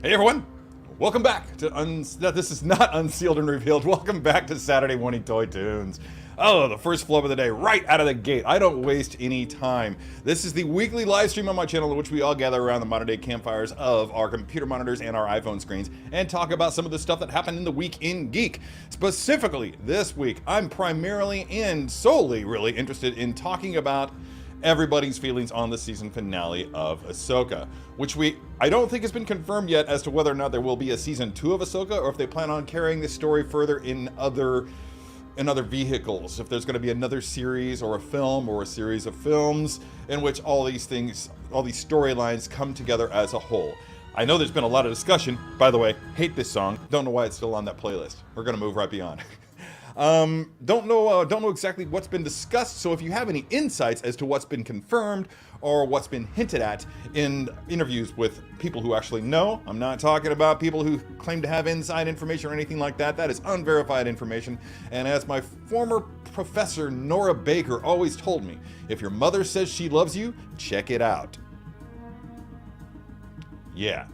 Hey everyone, welcome back to this is not Unsealed and Revealed. Welcome back to Saturday Morning Toytoons. Oh, the first flub of the day, right out of the gate. I don't waste any time. This is the weekly live stream on my channel in which we all gather around the modern day campfires of our computer monitors and our iPhone screens and talk about some of the stuff that happened in the week in geek. Specifically, this week, I'm primarily and solely really interested in talking about everybody's feelings on the season finale of Ahsoka, which I don't think has been confirmed yet as to whether or not there will be a season 2 of Ahsoka or if they plan on carrying this story further in other vehicles, if there's going to be another series or a film or a series of films in which all these storylines come together as a whole. I know there's been a lot of discussion. By the way, hate this song. Don't know why it's still on that playlist. We're going to move right beyond. Don't know exactly what's been discussed, so if you have any insights as to what's been confirmed or what's been hinted at in interviews with people who actually know, I'm not talking about people who claim to have inside information or anything like that. That is unverified information, and as my former professor Nora Baker always told me, if your mother says she loves you, check it out. Yeah,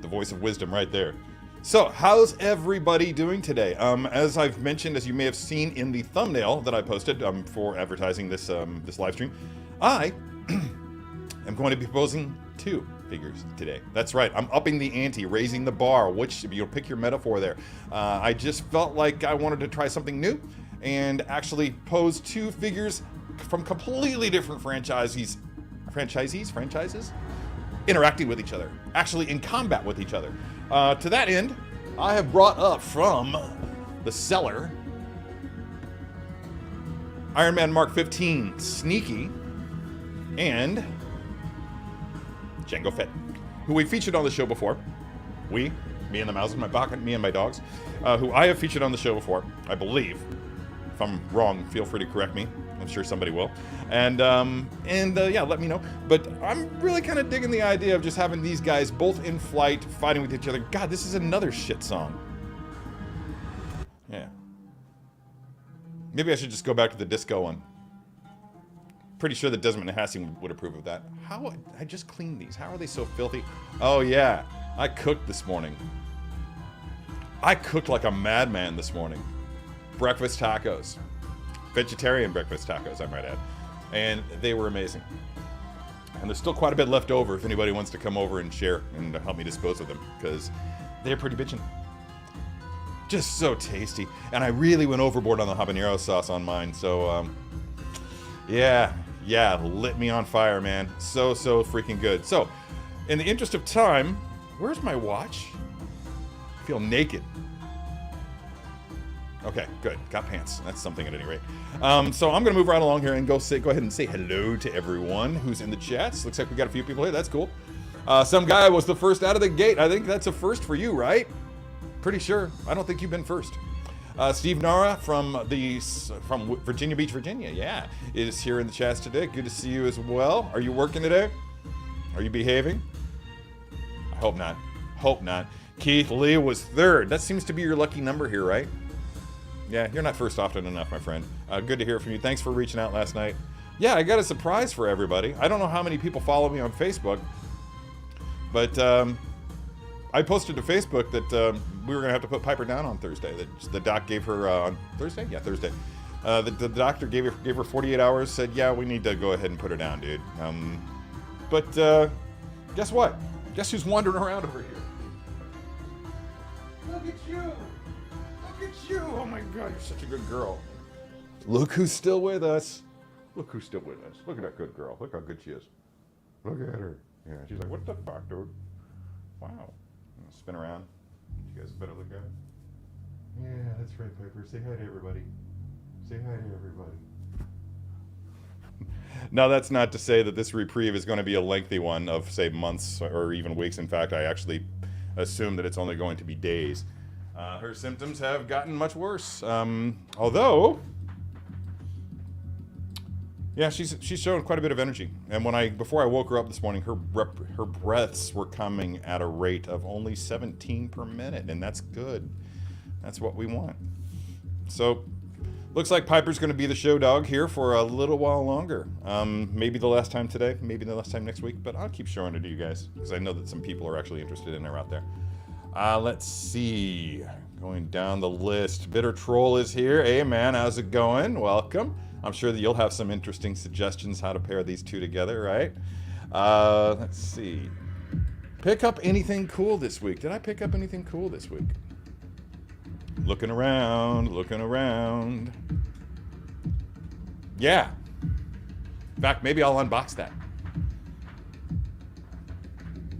the voice of wisdom right there. So, how's everybody doing today? As I've mentioned, as you may have seen in the thumbnail that I posted for advertising this live stream, I am going to be proposing 2 figures today. That's right, I'm upping the ante, raising the bar, which, you'll pick your metaphor there. I just felt like I wanted to try something new and actually pose 2 figures from completely different franchises, interacting with each other, actually in combat with each other. To that end, I have brought up from the cellar Iron Man Mark 15 Sneaky and Jango Fett, who we featured on the show before. Me and the mouse in my pocket, me and my dogs, who I have featured on the show before, I believe. If I'm wrong, feel free to correct me. I'm sure somebody will. And yeah, let me know. But I'm really kind of digging the idea of just having these guys both in flight, fighting with each other. God, this is another shit song. Yeah. Maybe I should just go back to the disco one. Pretty sure that Desmond Hassim would approve of that. I just cleaned these. How are they so filthy? Oh yeah, I cooked this morning. I cooked like a madman this morning. Breakfast tacos. Vegetarian breakfast tacos, I might add. And they were amazing. And there's still quite a bit left over if anybody wants to come over and share and help me dispose of them, because they're pretty bitchin'. Just so tasty. And I really went overboard on the habanero sauce on mine, so yeah, lit me on fire, man. So freaking good. So, in the interest of time, where's my watch? I feel naked. Okay, good. Got pants. That's something at any rate. So I'm going to move right along here and go ahead and say hello to everyone who's in the chats. Looks like we got a few people here. That's cool. Some guy was the first out of the gate. I think that's a first for you, right? Pretty sure. I don't think you've been first. Steve Nahra from Virginia Beach, Virginia, yeah, is here in the chats today. Good to see you as well. Are you working today? Are you behaving? I hope not. Hope not. Keith Lee was third. That seems to be your lucky number here, right? Yeah, you're not first often enough, my friend. Good to hear from you. Thanks for reaching out last night. Yeah, I got a surprise for everybody. I don't know how many people follow me on Facebook, but I posted to Facebook that we were going to have to put Piper down on Thursday. That the doc gave her on Thursday? Yeah, Thursday. The doctor gave her 48 hours, said, yeah, we need to go ahead and put her down, dude. But guess what? Guess who's wandering around over here? Look at you! Look at you! Oh my God, you're such a good girl. Look who's still with us. Look who's still with us. Look at that good girl. Look how good she is. Look at her. Yeah, she's like, what the fuck, dude? Wow. Spin around. You guys better look at it. Yeah, that's right, Piper. Say hi to everybody. Say hi to everybody. Now, that's not to say that this reprieve is going to be a lengthy one of, say, months or even weeks. In fact, I actually assume that it's only going to be days. Her symptoms have gotten much worse. Although, yeah, she's shown quite a bit of energy. And before I woke her up this morning, her breaths were coming at a rate of only 17 per minute, and that's good. That's what we want. So Looks like Piper's going to be the show dog here for a little while longer. Maybe the last time today, maybe the last time next week, but I'll keep showing it to you guys because I know that some people are actually interested in her out there. Let's see. Going down the list. Bitter Troll is here. Hey, man, how's it going? Welcome. I'm sure that you'll have some interesting suggestions how to pair these two together, right? Let's see. Pick up anything cool this week. Did I pick up anything cool this week? Looking around, looking around. Yeah. In fact, maybe I'll unbox that.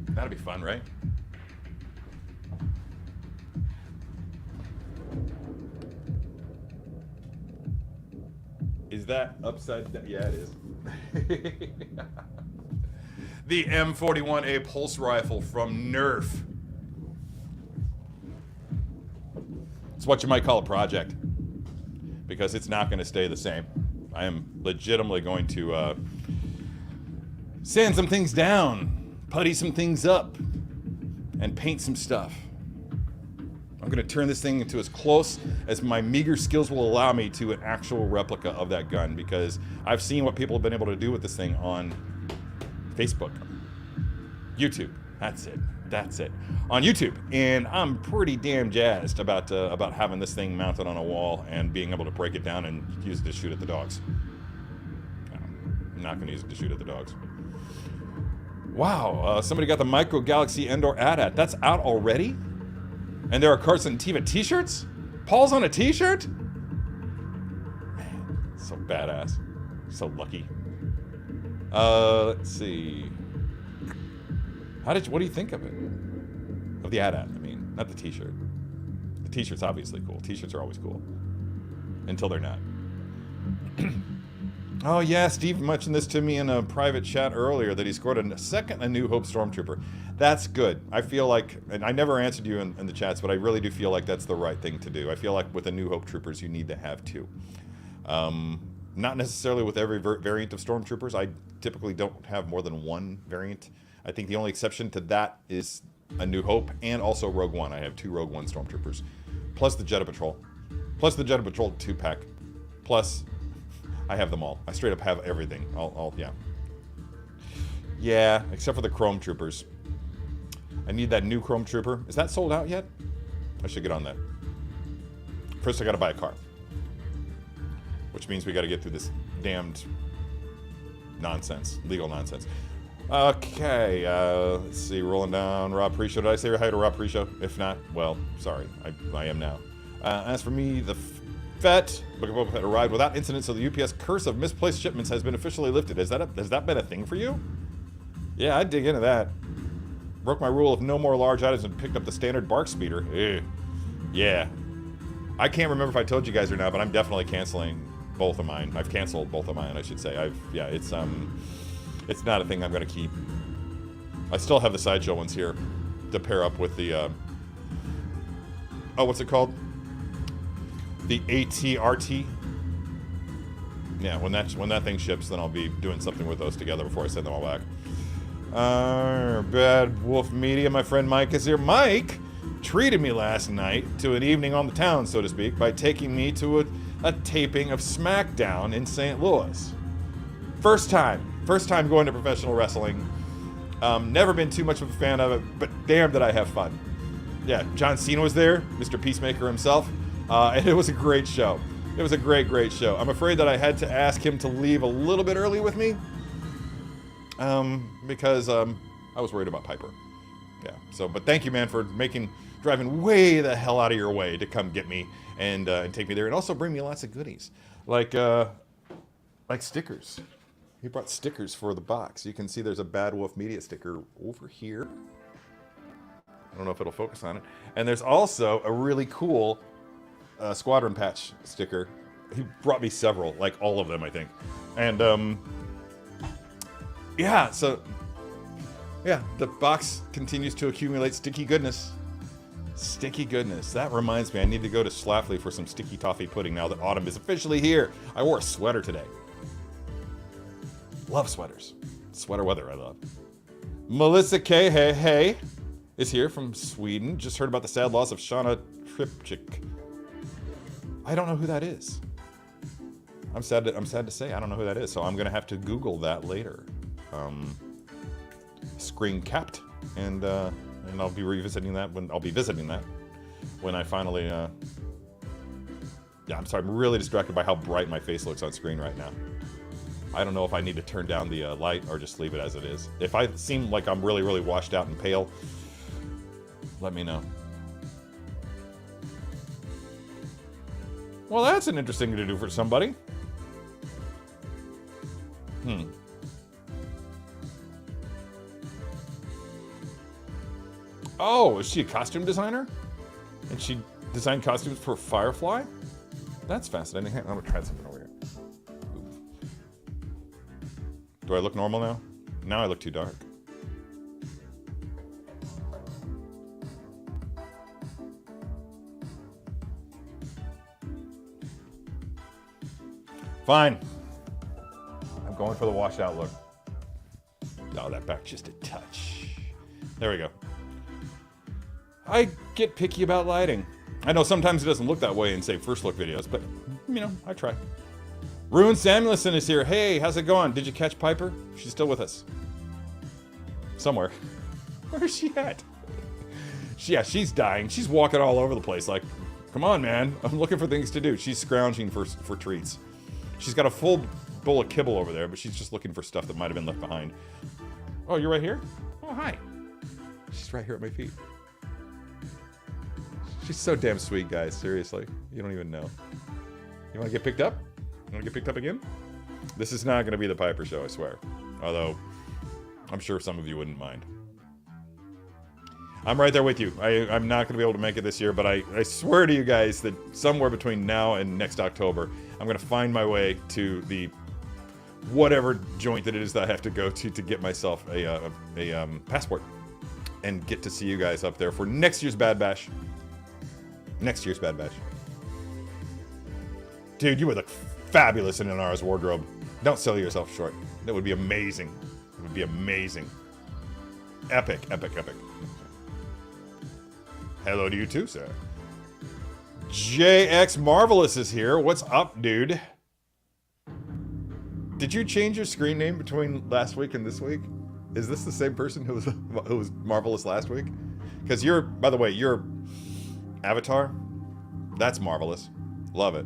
That'll be fun, right? Is that upside down? Yeah, it is. The M41A pulse rifle from Nerf. It's what you might call a project, because it's not going to stay the same. I am legitimately going to sand some things down, putty some things up, and paint some stuff. I'm going to turn this thing into as close as my meager skills will allow me to an actual replica of that gun, because I've seen what people have been able to do with this thing on Facebook, YouTube. That's it. That's it. On YouTube, and I'm pretty damn jazzed about having this thing mounted on a wall and being able to break it down and use it to shoot at the dogs. No, I'm not going to use it to shoot at the dogs. Wow, somebody got the Micro Galaxy Endor AT-AT. That's out already? And there are Carson Tiva t-shirts? Paul's on a t-shirt? Man, so badass. So lucky. Let's see. What do you think of it? Of the AT-AT, I mean, not the t-shirt. The t-shirt's obviously cool. T-shirts are always cool. Until they're not. Oh yeah, Steve mentioned this to me in a private chat earlier, that he scored a second A New Hope Stormtrooper. That's good. I feel like, and I never answered you in the chats, but I really do feel like that's the right thing to do. I feel like with A New Hope Troopers, you need to have two. Not necessarily with every variant of Stormtroopers. I typically don't have more than one variant. I think the only exception to that is A New Hope and also Rogue One. I have two Rogue One Stormtroopers. Plus the Jedha Patrol. Plus the Jedha Patrol 2-pack. Plus, I have them all. I straight up have everything. Yeah. Yeah, except for the Chrome Troopers. I need that new Chrome Trooper. Is that sold out yet? I should get on that. First, I gotta buy a car. Which means we gotta get through this damned nonsense. Legal nonsense. Okay, let's see, rolling down Rob Perisho. Did I say hi to Rob Perisho? If not, well, sorry, I am now. As for me, the Fett, Book of Boba Fett arrived without incident, so the UPS curse of misplaced shipments has been officially lifted. Has that been a thing for you? Yeah, I'd dig into that. Broke my rule of no more large items and picked up the standard bark speeder. Ew. Yeah. I can't remember if I told you guys or not, but I'm definitely canceling both of mine. I've canceled both of mine, I should say. It's not a thing I'm going to keep. I still have the Sideshow ones here to pair up with the, what's it called? The ATRT. Yeah, when that thing ships, then I'll be doing something with those together before I send them all back. Bad Wolf Media, my friend Mike is here. Mike treated me last night to an evening on the town, so to speak, by taking me to a taping of SmackDown in St. Louis. First time going to professional wrestling. Never been too much of a fan of it, but damn did I have fun. Yeah, John Cena was there, Mr. Peacemaker himself, and it was a great show. It was a great show. I'm afraid that I had to ask him to leave a little bit early with me, because I was worried about Piper. Yeah, so, but thank you, man, for driving way the hell out of your way to come get me and take me there, and also bring me lots of goodies, like stickers. He brought stickers for the box. You can see there's a Bad Wolf Media sticker over here. I don't know if it'll focus on it. And there's also a really cool Squadron Patch sticker. He brought me several, like all of them, I think. And, yeah, so, yeah, the box continues to accumulate sticky goodness. Sticky goodness. That reminds me, I need to go to Schlafly for some sticky toffee pudding now that autumn is officially here. I wore a sweater today. Love sweaters. Sweater weather, I love. Melissa K. Hey is here from Sweden. Just heard about the sad loss of Shauna Tripchik. I don't know who that is. I'm sad to say I don't know who that is, so I'm gonna have to Google that later. Screen capped, and I'll be revisiting that when I finally. Yeah, I'm sorry. I'm really distracted by how bright my face looks on screen right now. I don't know if I need to turn down the light or just leave it as it is. If I seem like I'm really, really washed out and pale, let me know. Well, that's an interesting thing to do for somebody. Oh, is she a costume designer? And she designed costumes for Firefly? That's fascinating. I'm gonna try something over here. Do I look normal now? Now I look too dark. Fine. I'm going for the washed out look. Oh, that back just a touch. There we go. I get picky about lighting. I know sometimes it doesn't look that way in, say, first look videos, but, you know, I try. Rune Samuelson is here. Hey, how's it going? Did you catch Piper? She's still with us. Somewhere. Where's she at? Yeah, she's dying. She's walking all over the place like, come on, man. I'm looking for things to do. She's scrounging for treats. She's got a full bowl of kibble over there, but she's just looking for stuff that might have been left behind. Oh, you're right here? Oh, hi. She's right here at my feet. She's so damn sweet, guys. Seriously. You don't even know. You want to get picked up? You want to get picked up again? This is not going to be the Piper show, I swear. Although, I'm sure some of you wouldn't mind. I'm right there with you. I'm not going to be able to make it this year, but I swear to you guys that somewhere between now and next October, I'm going to find my way to the whatever joint that it is that I have to go to get myself a passport and get to see you guys up there for next year's Bad Bash. Next year's Bad Bash. Dude, you would look fabulous in Nahra's wardrobe. Don't sell yourself short. That would be amazing. It would be amazing. Epic, epic, epic. Hello to you too, sir. JX Marvelous is here. What's up, dude? Did you change your screen name between last week and this week? Is this the same person who was Marvelous last week? Because you're, by the way, your avatar, that's Marvelous. Love it.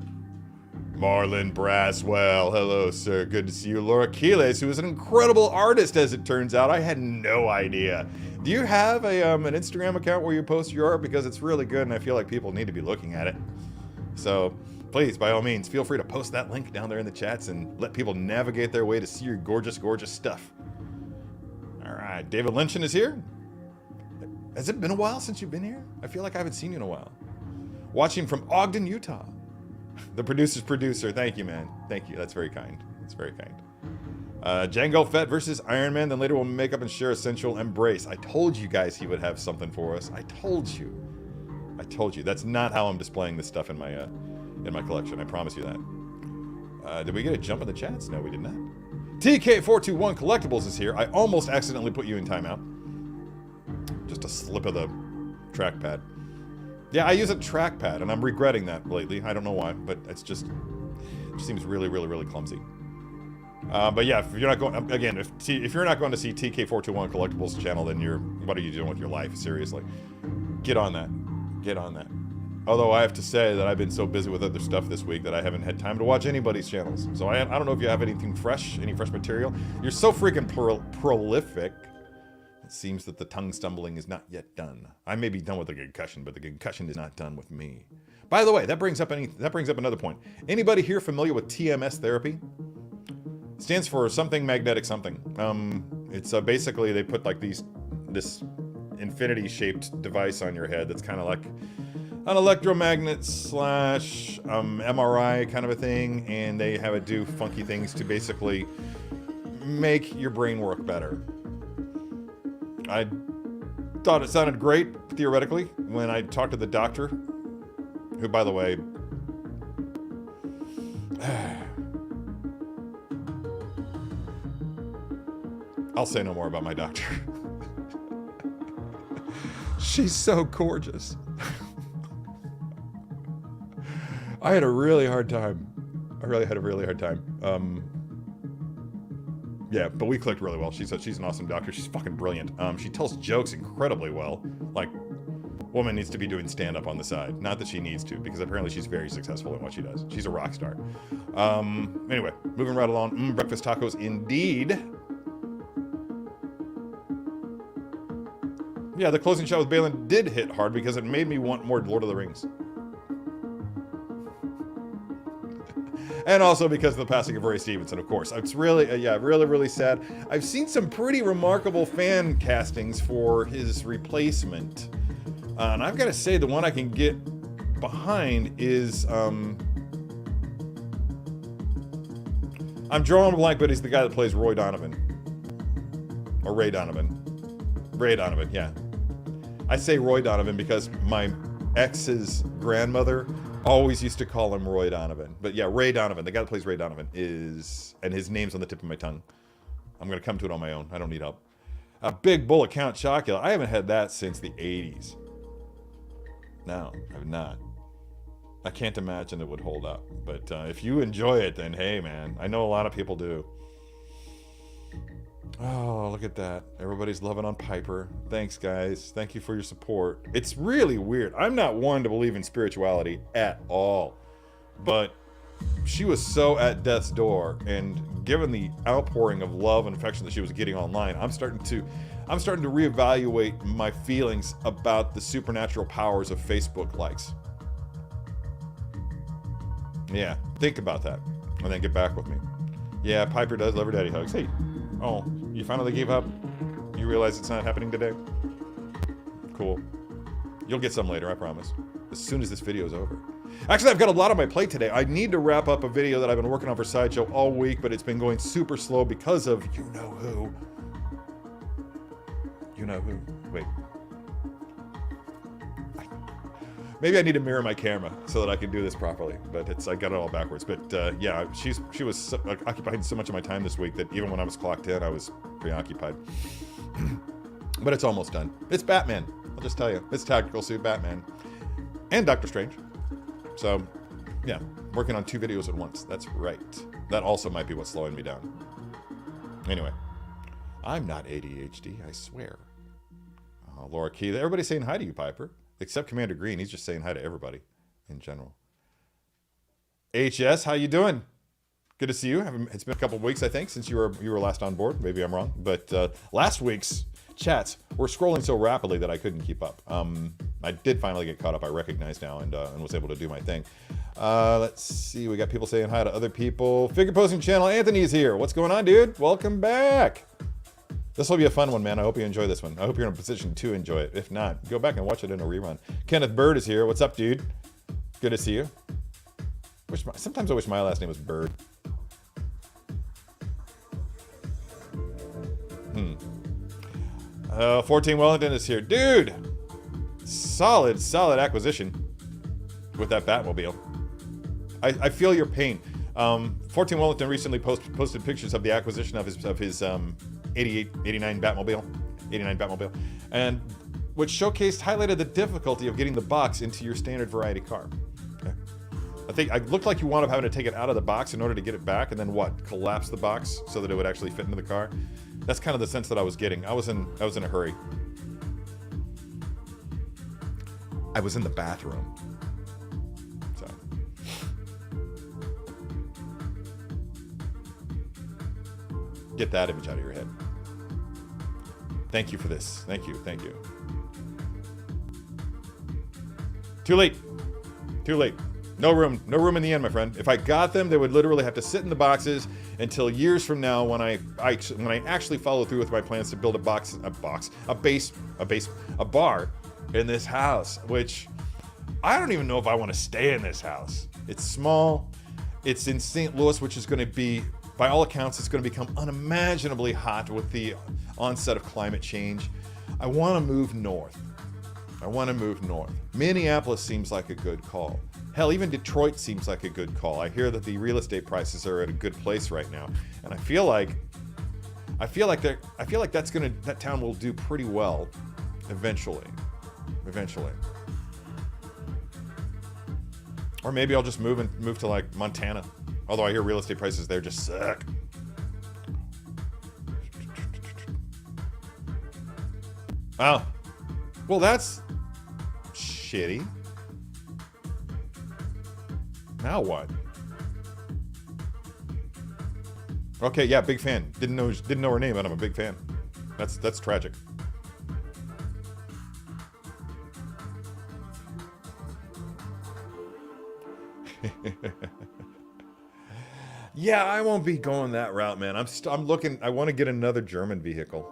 Marlon Braswell, hello, sir. Good to see you. Laura Quiles, who is an incredible artist, as it turns out. I had no idea. Do you have an Instagram account where you post your art? Because it's really good, and I feel like people need to be looking at it. So, please, by all means, feel free to post that link down there in the chats and let people navigate their way to see your gorgeous, gorgeous stuff. All right, David Lynchen is here. Has it been a while since you've been here? I feel like I haven't seen you in a while. Watching from Ogden, Utah. The producer's producer. Thank you, man. Thank you. That's very kind. That's very kind. Jango Fett versus Iron Man. Then later we'll make up and share Essential Embrace. I told you guys he would have something for us. I told you. I told you. That's not how I'm displaying this stuff in my collection. I promise you that. Did we get a jump in the chats? No, we did not. TK421 Collectibles is here. I almost accidentally put you in timeout. Just a slip of the trackpad. Yeah, I use a trackpad, and I'm regretting that lately. I don't know why, but it just seems really, really, really clumsy. But yeah, if you're not going, again, if you're not going to see TK421 Collectibles channel, then what are you doing with your life? Seriously, get on that. Get on that. Although I have to say that I've been so busy with other stuff this week that I haven't had time to watch anybody's channels. So I don't know if you have anything fresh, any fresh material. You're so freaking prolific. It seems that the tongue stumbling is not yet done. I may be done with the concussion, but the concussion is not done with me. By the way, that brings up another point. Anybody here familiar with TMS therapy? It stands for something magnetic something. It's basically they put like this infinity-shaped device on your head that's kind of like an electromagnet slash MRI kind of a thing, and they have it do funky things to basically make your brain work better. I thought it sounded great, theoretically, when I talked to the doctor, who, by the way, I'll say no more about my doctor. She's so gorgeous. I had a really hard time I really had a really hard time. Yeah, but we clicked really well. She's an awesome doctor. She's fucking brilliant. She tells jokes incredibly well. Like, woman needs to be doing stand-up on the side. Not that she needs to, because apparently she's very successful in what she does. She's a rock star. Anyway, moving right along. Breakfast tacos indeed. Yeah, the closing shot with Balin did hit hard because it made me want more Lord of the Rings. And also because of the passing of Ray Stevenson, of course. It's really, yeah, really, really sad. I've seen some pretty remarkable fan castings for his replacement. And I've got to say, the one I can get behind is, I'm drawing a blank, but he's the guy that plays Roy Donovan. Or Ray Donovan. Ray Donovan, yeah. I say Roy Donovan because my ex's grandmother always used to call him Roy Donovan. But yeah, Ray Donovan, the guy that plays Ray Donovan is, and his name's on the tip of my tongue. I'm going to come to it on my own. I don't need help. A big bowl of Count Chocula. I haven't had that since the 80s. No, I've not. I can't imagine it would hold up. But if you enjoy it, then hey, man. I know a lot of people do. Oh, look at that. Everybody's loving on Piper. Thanks, guys. Thank you for your support. It's really weird. I'm not one to believe in spirituality at all. But she was so at death's door, and given the outpouring of love and affection that she was getting online, I'm starting to reevaluate my feelings about the supernatural powers of Facebook likes. Yeah, think about that, and then get back with me. Yeah, Piper does love her daddy hugs. Hey, oh, you finally gave up? You realize it's not happening today? Cool. You'll get some later, I promise. As soon as this video is over. Actually, I've got a lot on my plate today. I need to wrap up a video that I've been working on for Sideshow all week, but it's been going super slow because of you-know-who. You-know-who. Wait. Maybe I need to mirror my camera so that I can do this properly, but I got it all backwards. But yeah, she was occupying so much of my time this week that even when I was clocked in, I was preoccupied. But it's almost done. It's Batman. I'll just tell you. It's Tactical Suit Batman. And Doctor Strange. So, yeah, working on 2 videos at once. That's right. That also might be what's slowing me down. Anyway, I'm not ADHD, I swear. Oh, Laura Key. Everybody's saying hi to you, Piper. Except Commander Green. He's just saying hi to everybody in general. HS, how you doing? Good to see you. It's been a couple of weeks, I think, since you were last on board. Maybe I'm wrong. But last week's chats were scrolling so rapidly that I couldn't keep up. I did finally get caught up. I recognize now and was able to do my thing. Let's see. We got people saying hi to other people. Figure posting channel. Anthony's here. What's going on, dude? Welcome back. This will be a fun one, man. I hope you enjoy this one. I hope you're in a position to enjoy it. If not, go back and watch it in a rerun. Kenneth Bird is here. What's up, dude? Good to see you. Sometimes I wish my last name was Bird. 14 Wellington is here. Dude! Solid acquisition with that Batmobile. I feel your pain. 14 Wellington recently posted pictures of the acquisition of his 89 Batmobile, and which highlighted the difficulty of getting the box into your standard variety car. Okay. I think it looked like you wound up having to take it out of the box in order to get it back, and then collapse the box so that it would actually fit into the car. That's kind of the sense that I was getting. I was in a hurry. I was in the bathroom. So. Get that image out of your head. Thank you for this. Thank you. Too late. No room in the end, my friend. If I got them, they would literally have to sit in the boxes until years from now when I actually follow through with my plans to build a bar in this house, which I don't even know if I want to stay in this house. It's small. It's in St. Louis, which is going to be, by all accounts, it's going to become unimaginably hot with the onset of climate change. I want to move north. Minneapolis seems like a good call. Hell, even Detroit seems like a good call. I hear that the real estate prices are at a good place right now, and I feel like that town will do pretty well eventually. Or maybe I'll just move to like Montana. Although I hear real estate prices there just suck. Oh. Well, that's shitty. Now what? Okay, yeah, big fan. Didn't know her name, but I'm a big fan. That's tragic. Yeah, I won't be going that route, man. I'm looking. I want to get another German vehicle,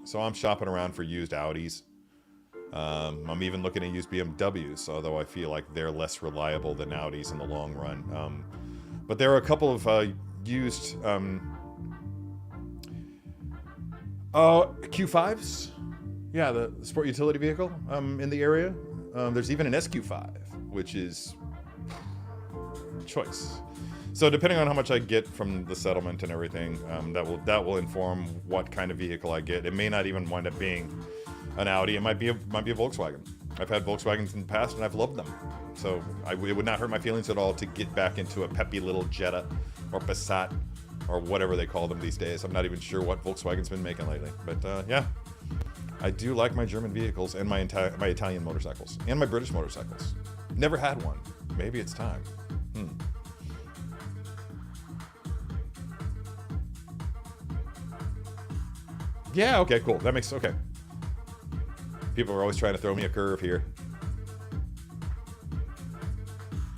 so I'm shopping around for used Audis. I'm even looking at used BMWs, although I feel like they're less reliable than Audis in the long run. But there are a couple of used Q5s. Yeah, the sport utility vehicle in the area. There's even an SQ5, which is choice. So depending on how much I get from the settlement and everything, that will inform what kind of vehicle I get. It may not even wind up being an Audi. It might be a Volkswagen. I've had Volkswagens in the past and I've loved them. So it would not hurt my feelings at all to get back into a peppy little Jetta or Passat or whatever they call them these days. I'm not even sure what Volkswagen's been making lately. But yeah, I do like my German vehicles and my Italian motorcycles and my British motorcycles. Never had one. Maybe it's time. Yeah, okay, cool. That makes, okay. People are always trying to throw me a curve here.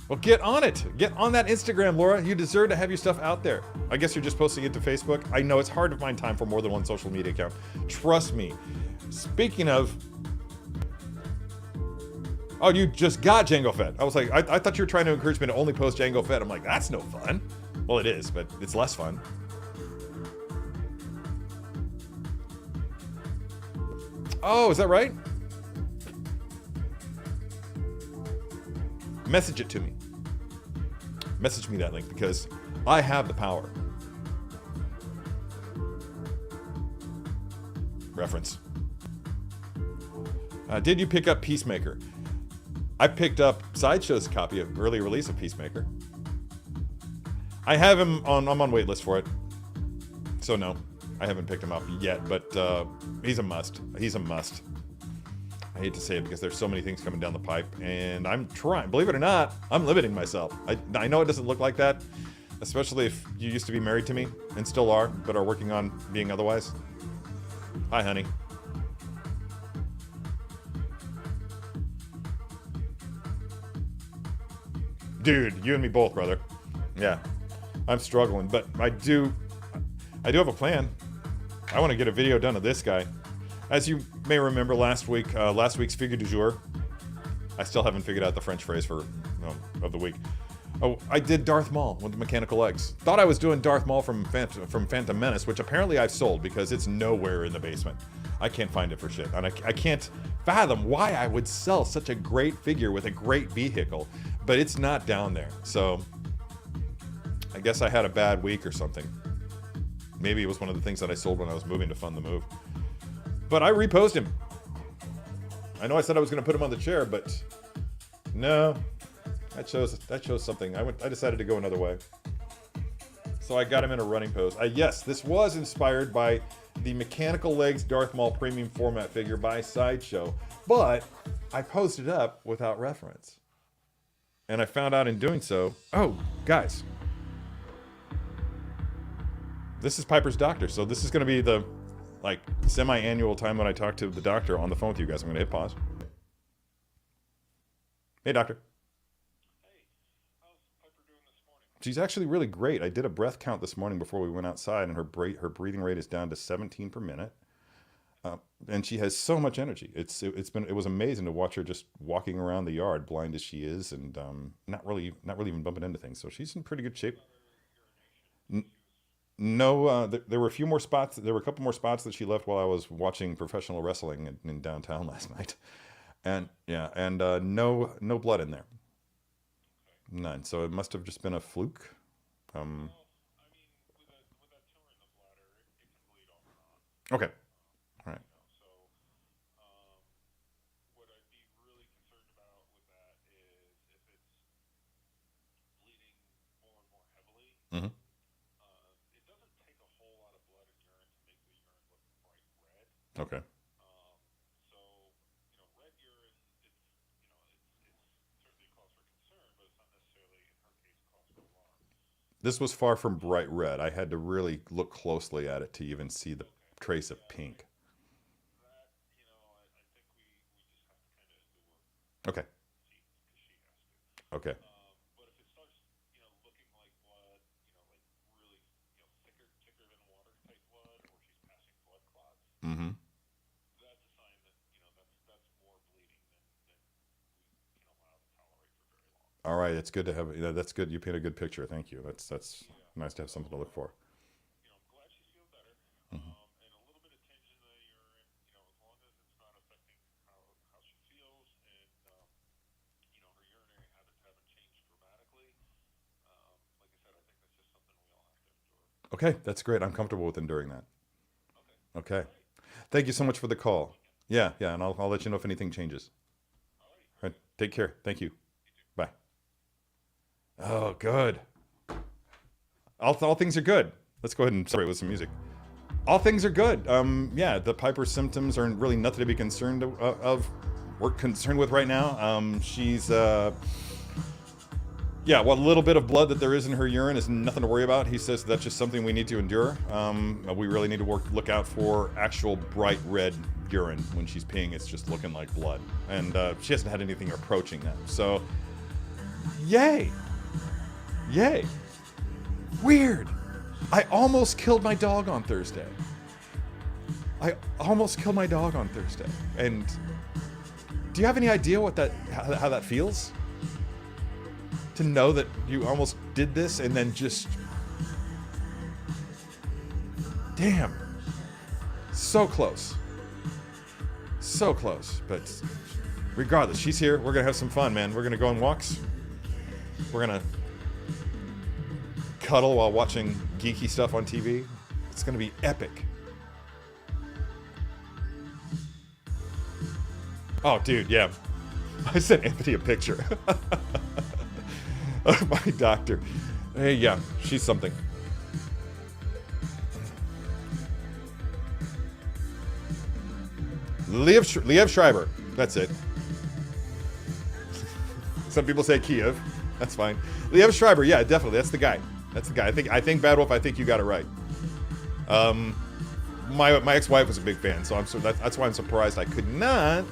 Well, get on it. Get on that Instagram, Laura. You deserve to have your stuff out there. I guess you're just posting it to Facebook. I know it's hard to find time for more than one social media account. Trust me. Speaking of... Oh, you just got Jango Fett. I was like, I thought you were trying to encourage me to only post Jango Fett. I'm like, that's no fun. Well, it is, but it's less fun. Oh, is that right? Message it to me. Message me that link because I have the power. Reference. Did you pick up Peacemaker? I picked up Sideshow's copy of early release of Peacemaker. I have him on. I'm on wait list for it. So no, I haven't picked him up yet, but he's a must. He's a must. I hate to say it because there's so many things coming down the pipe, and I'm trying. Believe it or not, I'm limiting myself. I know it doesn't look like that, especially if you used to be married to me and still are, but are working on being otherwise. Hi, honey. Dude, you and me both, brother. Yeah, I'm struggling, but I do have a plan. I want to get a video done of this guy. As you may remember, last week's figure du jour. I still haven't figured out the French phrase for of the week. Oh, I did Darth Maul with the mechanical legs. Thought I was doing Darth Maul from Phantom Menace, which apparently I've sold because it's nowhere in the basement. I can't find it for shit, and I can't fathom why I would sell such a great figure with a great vehicle, but it's not down there. So I guess I had a bad week or something. Maybe it was one of the things that I sold when I was moving to fund the move. But I reposed him. I know I said I was going to put him on the chair, but no, that shows something. I decided to go another way. So I got him in a running pose. Yes, this was inspired by the Mechanical Legs Darth Maul premium format figure by Sideshow, but I posted up without reference. And I found out in doing so, oh, guys, this is Piper's doctor. So this is going to be the semi-annual time when I talk to the doctor on the phone with you guys. I'm going to hit pause. Hey, doctor. Hey, how's Piper doing this morning? She's actually really great. I did a breath count this morning before we went outside, and her breathing rate is down to 17 per minute. And she has so much energy. It was amazing to watch her just walking around the yard, blind as she is, and not really even bumping into things. So she's in pretty good shape. No, there were a few more spots. There were a couple more spots that she left while I was watching professional wrestling in downtown last night, and yeah, and no blood in there, none. So it must have just been a fluke. Well, I mean, with that tumor in the bladder, it can bleed off and on. Okay, all right. So, what I'd be really concerned about with that is if it's bleeding more and This was far from bright red. I had to really look closely at it to even see the trace of pink. That, you know, I think we just have to kind of do what Okay. she, because she has to. Okay. But if it starts, you know, looking like blood, you know, like really, you know, thicker than water type blood, or she's passing blood clots, Mm-hmm. that's a sign that, you know, that's more bleeding than we can allow to tolerate for very long. All right. It's good to have. That's good. You paint a good picture. Thank you. That's nice to have something to look for. You know, I'm glad she's feeling better. Mm-hmm. And a little bit of tinge in the urine, you know, as long as it's not affecting how she feels, and you know, her urinary habits haven't changed dramatically. Like I said, I think that's just something we all have to endure. Okay. That's great. I'm comfortable with enduring that. Okay. Okay. Thank you so much for the call. Yeah. Yeah. And I'll let you know if anything changes. All right. All right. Take care. Thank you. Bye. Oh, good. All things are good. Let's go ahead and celebrate with some music. All things are good. Yeah, the Piper symptoms are really nothing to be concerned of. We're concerned with right now. She's, yeah, what little bit of blood that there is in her urine is nothing to worry about. He says that's just something we need to endure. We really need to look out for actual bright red urine when she's peeing. It's just looking like blood, and she hasn't had anything approaching that. So, yay, yay. Weird. I almost killed my dog on Thursday. And do you have any idea what how that feels? To know that you almost did this and then just, damn, so close. But regardless, she's here. We're gonna have some fun, man. We're gonna go on walks. We're gonna cuddle while watching geeky stuff on TV. It's gonna be epic. Oh, dude, yeah. I sent Anthony a picture of my doctor. Hey, yeah, she's something. Liev Schreiber. That's it. Some people say Kiev. That's fine. Liev Schreiber. Yeah, definitely. That's the guy. I think Bad Wolf. I think you got it right. My ex-wife was a big fan, so that's why I'm surprised I could not.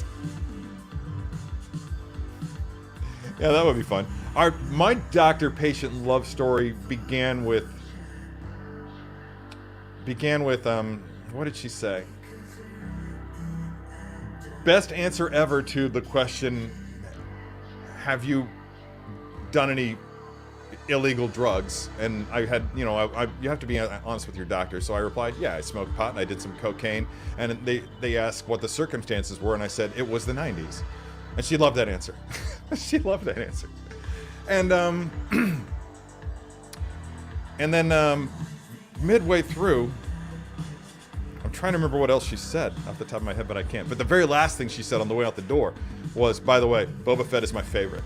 Yeah, that would be fun. My doctor-patient love story began with what did she say? Best answer ever to the question, have you done any illegal drugs? And I had, you have to be honest with your doctor. So I replied, yeah, I smoked pot and I did some cocaine. And they asked what the circumstances were, and I said it was the 90s. And she loved that answer. She loved that answer. And then midway through, I'm trying to remember what else she said off the top of my head, but I can't. But the very last thing she said on the way out the door was, by the way, Boba Fett is my favorite.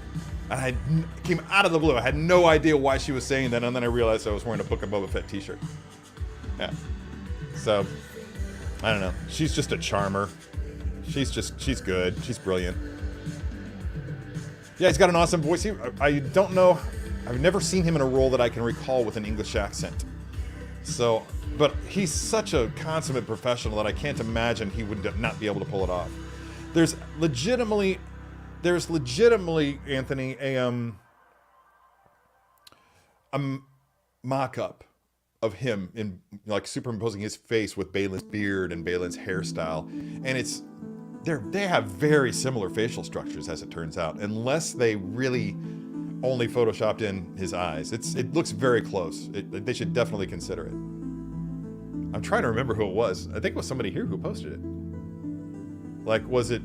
And I came out of the blue. I had no idea why she was saying that, and then I realized I was wearing a Book of Boba Fett t-shirt. Yeah. So, I don't know. She's just a charmer. She's good. She's brilliant. Yeah, he's got an awesome voice. I don't know. I've never seen him in a role that I can recall with an English accent. So, but he's such a consummate professional that I can't imagine he would not be able to pull it off. There's legitimately, Anthony, a mock-up of him in like superimposing his face with Balin's beard and Balin's hairstyle, and they have very similar facial structures, as it turns out, unless they really only photoshopped in his eyes. It looks very close. They should definitely consider it. I'm trying to remember who it was. I think it was somebody here who posted it. Like, was it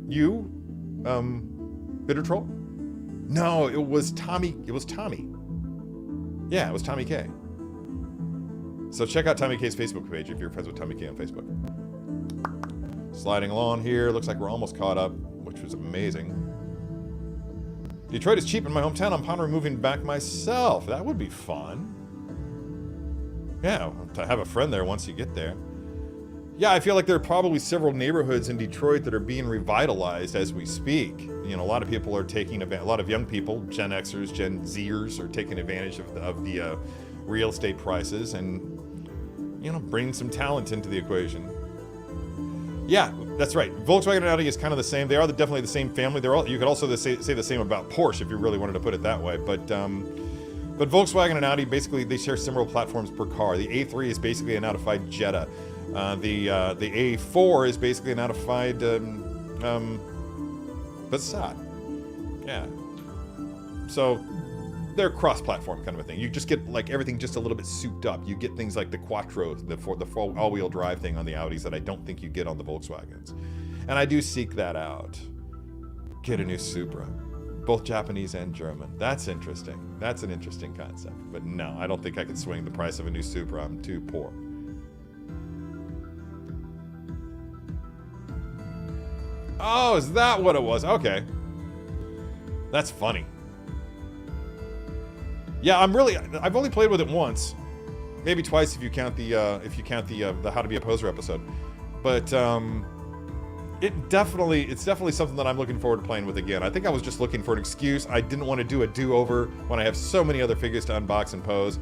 you, Bitter Troll? No, it was Tommy. It was Tommy. Yeah, it was Tommy K. So check out Tommy K's Facebook page if you're friends with Tommy K on Facebook. Sliding along here. Looks like we're almost caught up, which was amazing. Detroit is cheap in my hometown. I'm pondering moving back myself. That would be fun. Yeah, to have a friend there once you get there. Yeah, I feel like there are probably several neighborhoods in Detroit that are being revitalized as we speak. You know, a lot of people are taking advantage, a lot of young people, Gen Xers, Gen Zers, are taking advantage of the real estate prices and, you know, bringing some talent into the equation. Yeah, that's right. Volkswagen and Audi is kind of the same. They are definitely the same family. They're all. You could also say the same about Porsche if you really wanted to put it that way. But Volkswagen and Audi basically they share similar platforms per car. The A3 is basically an modified Jetta. The A4 is basically an modified Passat. Yeah. So they're cross-platform kind of a thing. You just get like everything just a little bit souped up. You get things like the Quattro, the full all-wheel drive thing on the Audis that I don't think you get on the Volkswagens. And I do seek that out. Get a new Supra. Both Japanese and German. That's interesting. That's an interesting concept. But no, I don't think I could swing the price of a new Supra. I'm too poor. Oh, is that what it was? Okay. That's funny. Yeah, I've only played with it once. Maybe twice if you count the How to Be a Poser episode. But it's definitely something that I'm looking forward to playing with again. I think I was just looking for an excuse. I didn't want to do a do-over when I have so many other figures to unbox and pose.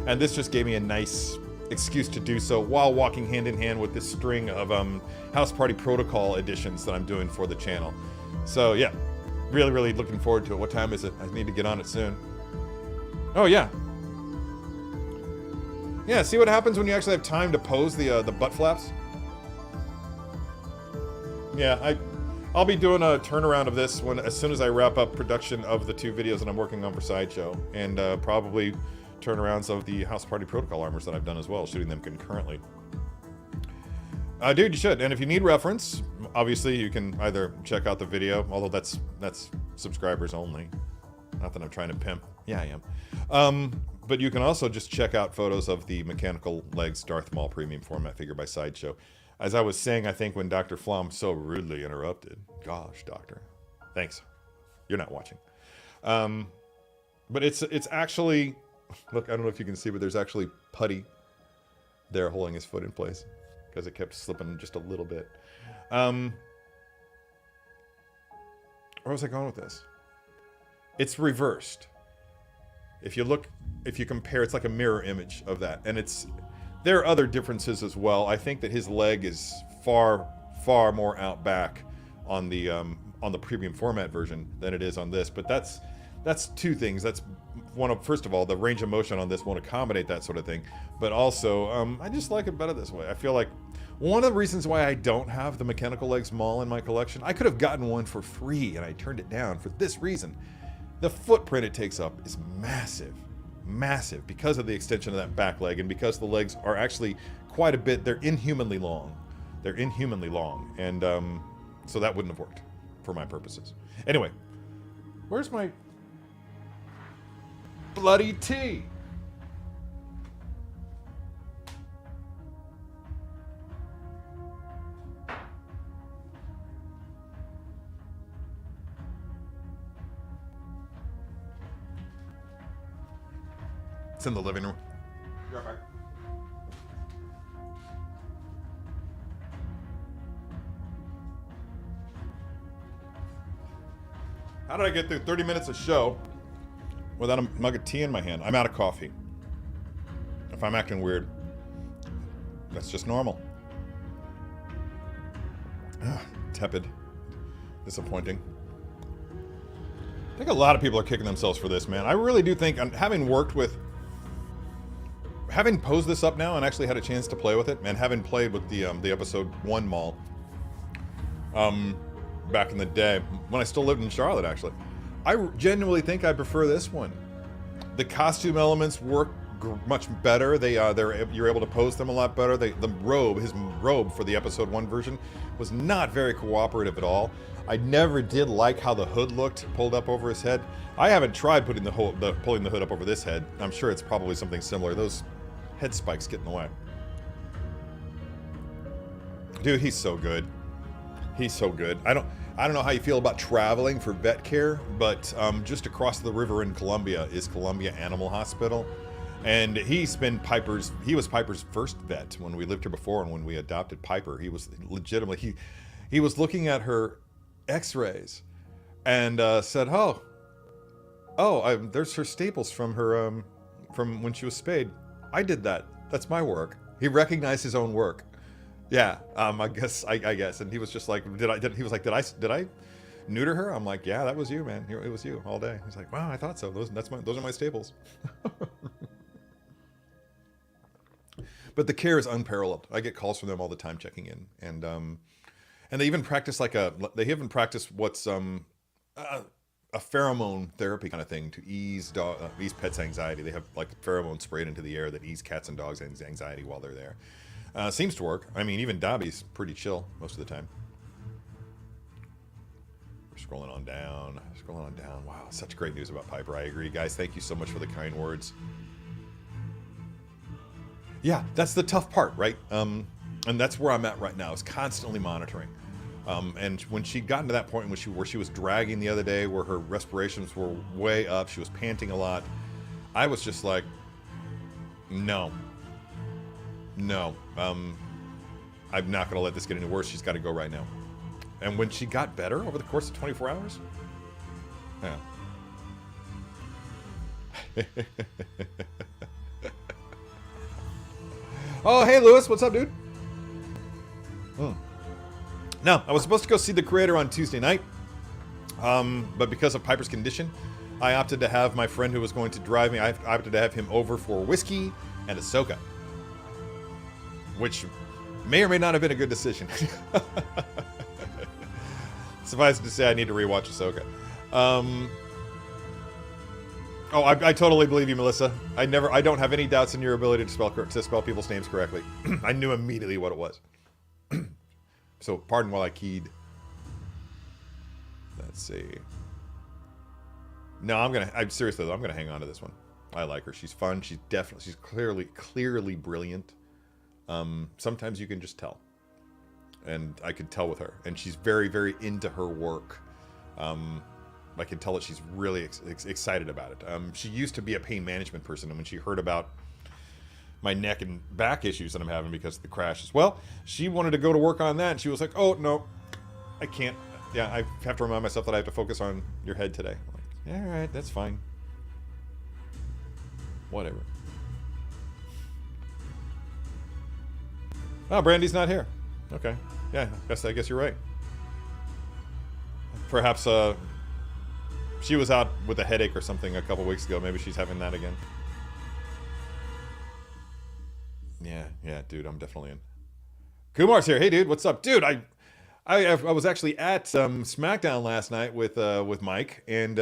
And this just gave me a nice excuse to do so while walking hand in hand with this string of House Party Protocol editions that I'm doing for the channel. So yeah, really looking forward to it. What time is it? I need to get on it soon. Oh yeah. Yeah, see what happens when you actually have time to pose the butt flaps? Yeah, I'll be doing a turnaround of this as soon as I wrap up production of the 2 videos that I'm working on for Sideshow, and probably turnarounds of the House Party Protocol armors that I've done as well, shooting them concurrently. Dude, you should. And if you need reference, obviously you can either check out the video, although that's subscribers only. Not that I'm trying to pimp. Yeah, I am. But you can also just check out photos of the mechanical legs Darth Maul premium format figure by Sideshow. As I was saying, I think when Dr. Flom so rudely interrupted. Gosh, Doctor. Thanks. You're not watching. But it's actually... Look, I don't know if you can see, but there's actually putty there holding his foot in place because it kept slipping just a little bit. Where was I going with this? It's reversed. If you compare, it's like a mirror image of that. And there are other differences as well. I think that his leg is far more out back on the premium format version than it is on this. But that's 2 things. That's first of all, the range of motion on this won't accommodate that sort of thing. But also, I just like it better this way. I feel like one of the reasons why I don't have the mechanical legs Maul in my collection, I could have gotten one for free and I turned it down for this reason. The footprint it takes up is massive because of the extension of that back leg and because the legs are actually quite a bit, they're inhumanly long. And so that wouldn't have worked for my purposes. Anyway, where's my bloody tea? It's in the living room. You're right back. How did I get through 30 minutes of show without a mug of tea in my hand? I'm out of coffee. If I'm acting weird, that's just normal. Tepid. Disappointing. I think a lot of people are kicking themselves for this, man. I really do think, having posed this up now and actually had a chance to play with it, and having played with the episode 1 Maul, back in the day, when I still lived in Charlotte, actually, I genuinely think I prefer this one. The costume elements work much better. You're able to pose them a lot better. His robe for the episode 1 version was not very cooperative at all. I never did like how the hood looked pulled up over his head. I haven't tried pulling the hood up over this head. I'm sure it's probably something similar. Those head spikes get in the way. Dude, he's so good. He's so good. I don't know how you feel about traveling for vet care, but just across the river in Columbia is Columbia Animal Hospital. And he was Piper's first vet when we lived here before, and when we adopted Piper, he was legitimately, he was looking at her x-rays and said, there's her staples from her, from when she was spayed. I did that. That's my work. He recognized his own work. Yeah, I guess. And he was just like, did I neuter her? I'm like, yeah, that was you, man. It was you all day. He's like, wow, I thought so. Those are my staples. But the care is unparalleled. I get calls from them all the time checking in, and they even practice what's a pheromone therapy kind of thing to ease pets' anxiety. They have like pheromones sprayed into the air that ease cats and dogs' anxiety while they're there. Seems to work. I mean, even Dobby's pretty chill most of the time. We're scrolling on down. Wow, such great news about Piper. I agree, guys. Thank you so much for the kind words. Yeah, that's the tough part, right? And that's where I'm at right now, is constantly monitoring. And when she'd gotten to that point where she was dragging the other day, where her respirations were way up, she was panting a lot, I was just like, no. I'm not going to let this get any worse. She's got to go right now. And when she got better over the course of 24 hours, yeah. Oh, hey, Lewis. What's up, dude? Now, I was supposed to go see the creator on Tuesday night, but because of Piper's condition, I opted to have my friend who was going to drive me, I opted to have him over for whiskey and Ahsoka, which may or may not have been a good decision. Suffice it to say, I need to rewatch Ahsoka. I totally believe you, Melissa. I don't have any doubts in your ability to spell people's names correctly. I knew immediately what it was. So, pardon while I keyed. Let's see. No, I'm seriously though, I'm gonna hang on to this one. I like her. She's fun. She's clearly brilliant. Sometimes you can just tell. And I could tell with her. And she's very, very into her work. I can tell that she's really excited about it. She used to be a pain management person, and when she heard about my neck and back issues that I'm having because of the crashes, well, she wanted to go to work on that, and she was like, oh, no, I can't. Yeah, I have to remind myself that I have to focus on your head today. I'm like, yeah, all right, that's fine. Whatever. Oh, Brandy's not here. Okay. Yeah, I guess you're right. Perhaps, she was out with a headache or something a couple weeks ago. Maybe she's having that again. Yeah, dude, I'm definitely in. Kumar's here. Hey, dude, what's up, dude? I was actually at SmackDown last night with Mike, and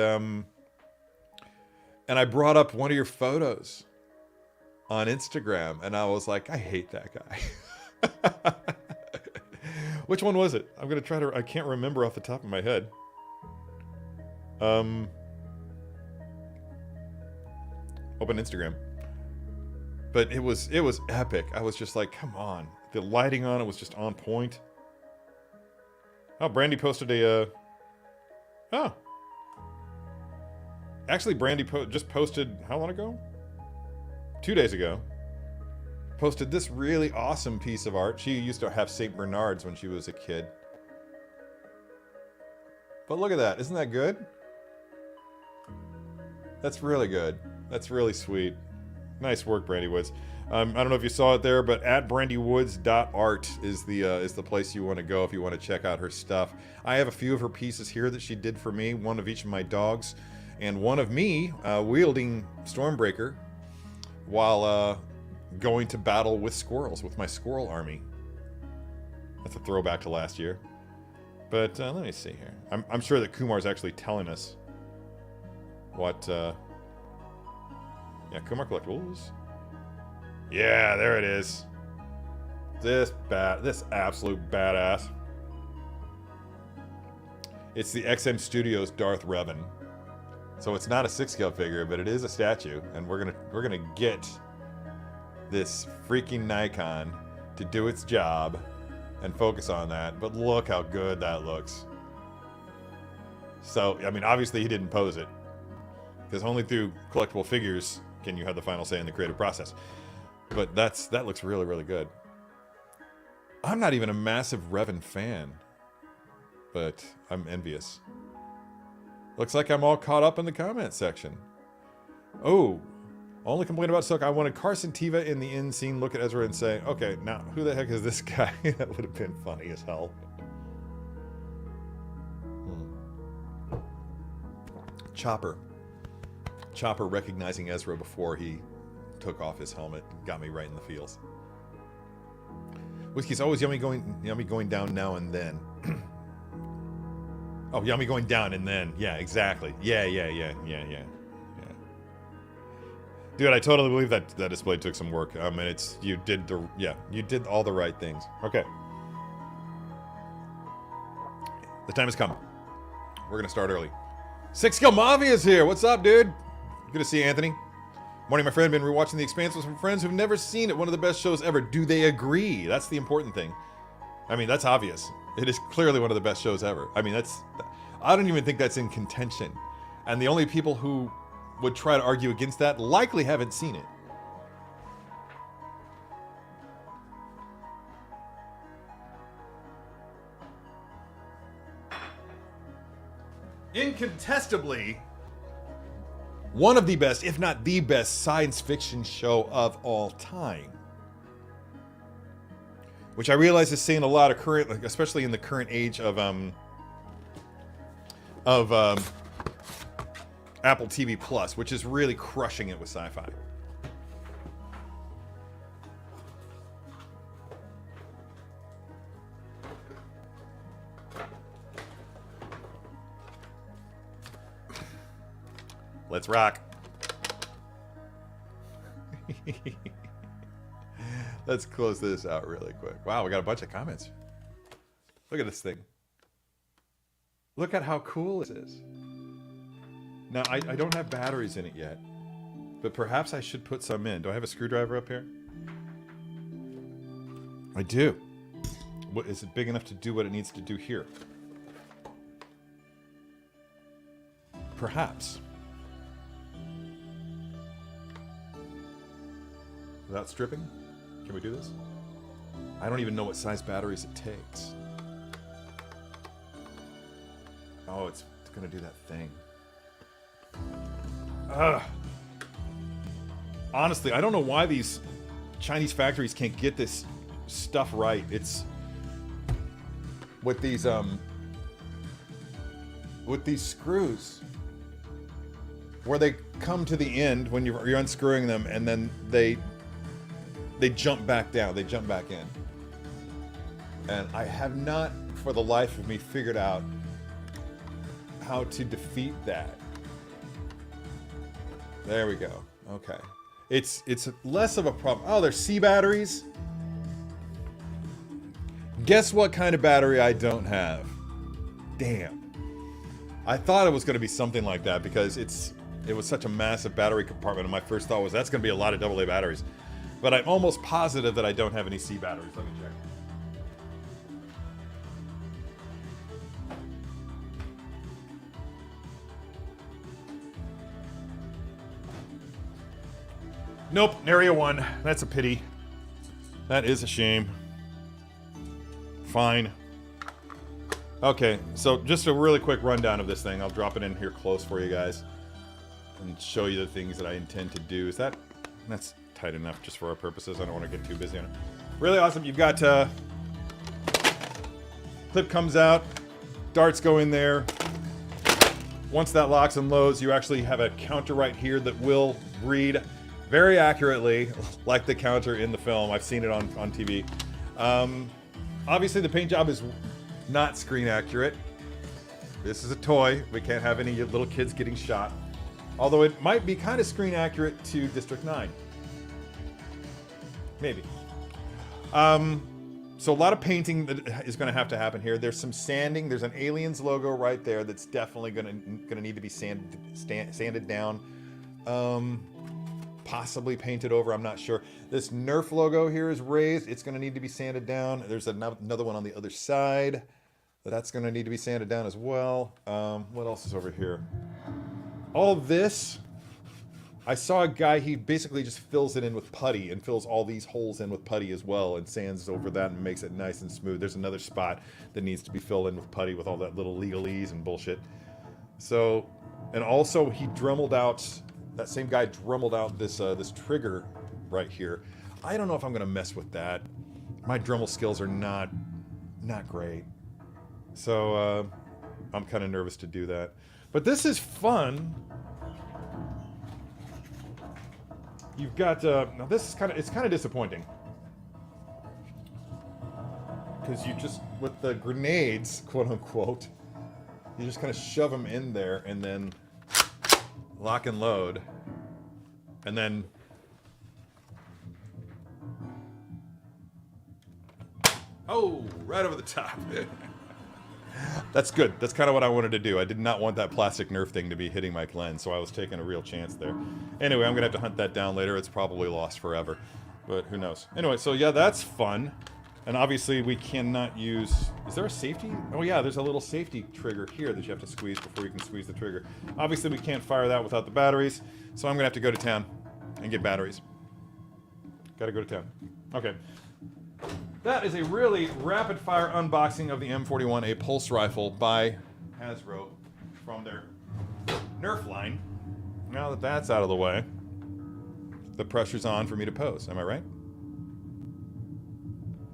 I brought up one of your photos on Instagram, and I was like, I hate that guy. Which one was it? I'm gonna try to. I can't remember off the top of my head. Open Instagram. But it was epic. I was just like, come on. The lighting on it was just on point. Oh, Brandy posted actually, Brandy just posted, how long ago? 2 days ago. Posted this really awesome piece of art. She used to have St. Bernards when she was a kid. But look at that. Isn't that good? That's really good. That's really sweet. Nice work, Brandy Woods. I don't know if you saw it there, but at brandywoods.art is the place you want to go if you want to check out her stuff. I have a few of her pieces here that she did for me, one of each of my dogs, and one of me wielding Stormbreaker while going to battle with squirrels, with my squirrel army. That's a throwback to last year. But let me see here. I'm sure that Kumar's actually telling us what... Yeah, Kumar Collectibles. Yeah, there it is. This absolute badass. It's the XM Studios Darth Revan. So it's not a 6-scale figure, but it is a statue, and we're gonna get this freaking Nikon to do its job and focus on that. But look how good that looks. So, I mean, obviously he didn't pose it, because only through collectible figures can you have the final say in the creative process? But that looks really, really good. I'm not even a massive Revan fan, but I'm envious. Looks like I'm all caught up in the comment section. Oh, only complaint about Ahsoka. I wanted Carson Teva in the end scene look at Ezra and say, okay, now who the heck is this guy? That would have been funny as hell. Chopper recognizing Ezra before he took off his helmet got me right in the feels. Whiskey's always yummy going down now and then. Oh, yummy going down and then. Yeah, exactly. Yeah. Dude, I totally believe that display took some work. And you did all the right things. Okay. The time has come. We're gonna start early. Six Skill Mavia's here. What's up, dude? Good to see you, Anthony. Morning, my friend. Been rewatching The Expanse with some friends who've never seen it. One of the best shows ever. Do they agree? That's the important thing. I mean, that's obvious. It is clearly one of the best shows ever. I mean, I don't even think that's in contention. And the only people who would try to argue against that likely haven't seen it. Incontestably, one of the best, if not the best, science fiction show of all time. Which I realize is saying a lot of current, especially in the current age of Apple TV Plus, which is really crushing it with sci-fi. Let's rock. Let's close this out really quick. Wow, we got a bunch of comments. Look at this thing. Look at how cool this is. Now, I don't have batteries in it yet, but perhaps I should put some in. Do I have a screwdriver up here? I do. What, is it big enough to do what it needs to do here? Perhaps. Without stripping? Can we do this? I don't even know what size batteries it takes. Oh, it's gonna do that thing. Ugh. Honestly, I don't know why these Chinese factories can't get this stuff right. It's with these screws where they come to the end when you're unscrewing them, and then they jump back down. They jump back in. And I have not, for the life of me, figured out how to defeat that. There we go. Okay. It's less of a problem. Oh, there's C batteries. Guess what kind of battery I don't have? Damn. I thought it was going to be something like that because it was such a massive battery compartment, and my first thought was that's going to be a lot of AA batteries. But I'm almost positive that I don't have any C batteries. Let me check. Nope, nary one. That's a pity. That is a shame. Fine. Okay, so just a really quick rundown of this thing. I'll drop it in here close for you guys and show you the things that I intend to do. That's tight enough just for our purposes. I don't want to get too busy on it. Really awesome. You've got clip comes out, darts go in there. Once that locks and loads, you actually have a counter right here that will read very accurately like the counter in the film. I've seen it on TV. Obviously the paint job is not screen accurate. This is a toy. We can't have any little kids getting shot. Although it might be kind of screen accurate to District 9. Maybe. So a lot of painting that is going to have to happen here. There's some sanding. There's an Aliens logo right there that's definitely going to need to be sanded down. Possibly painted over. I'm not sure. This Nerf logo here is raised. It's going to need to be sanded down. There's another one on the other side. That's going to need to be sanded down as well. What else is over here? All this I saw a guy, he basically just fills it in with putty and fills all these holes in with putty as well and sands over that and makes it nice and smooth. There's another spot that needs to be filled in with putty with all that little legalese and bullshit. So, and also he dremelled out, that same guy dremelled out this this trigger right here. I don't know if I'm gonna mess with that. My Dremel skills are not great. So I'm kind of nervous to do that. But this is fun. You've got, now this is it's kind of disappointing. Because you just, with the grenades, quote unquote, you just kind of shove them in there and then lock and load. And then oh, right over the top. That's good. That's kind of what I wanted to do. I did not want that plastic Nerf thing to be hitting my lens, so I was taking a real chance there. Anyway, I'm going to have to hunt that down later. It's probably lost forever, but who knows. Anyway, so yeah, that's fun. And obviously we cannot use... Is there a safety? Oh yeah, there's a little safety trigger here that you have to squeeze before you can squeeze the trigger. Obviously we can't fire that without the batteries, so I'm going to have to go to town and get batteries. Gotta go to town. Okay. That is a really rapid-fire unboxing of the M41, a pulse rifle by Hasbro from their Nerf line. Now that that's out of the way, the pressure's on for me to pose. Am I right?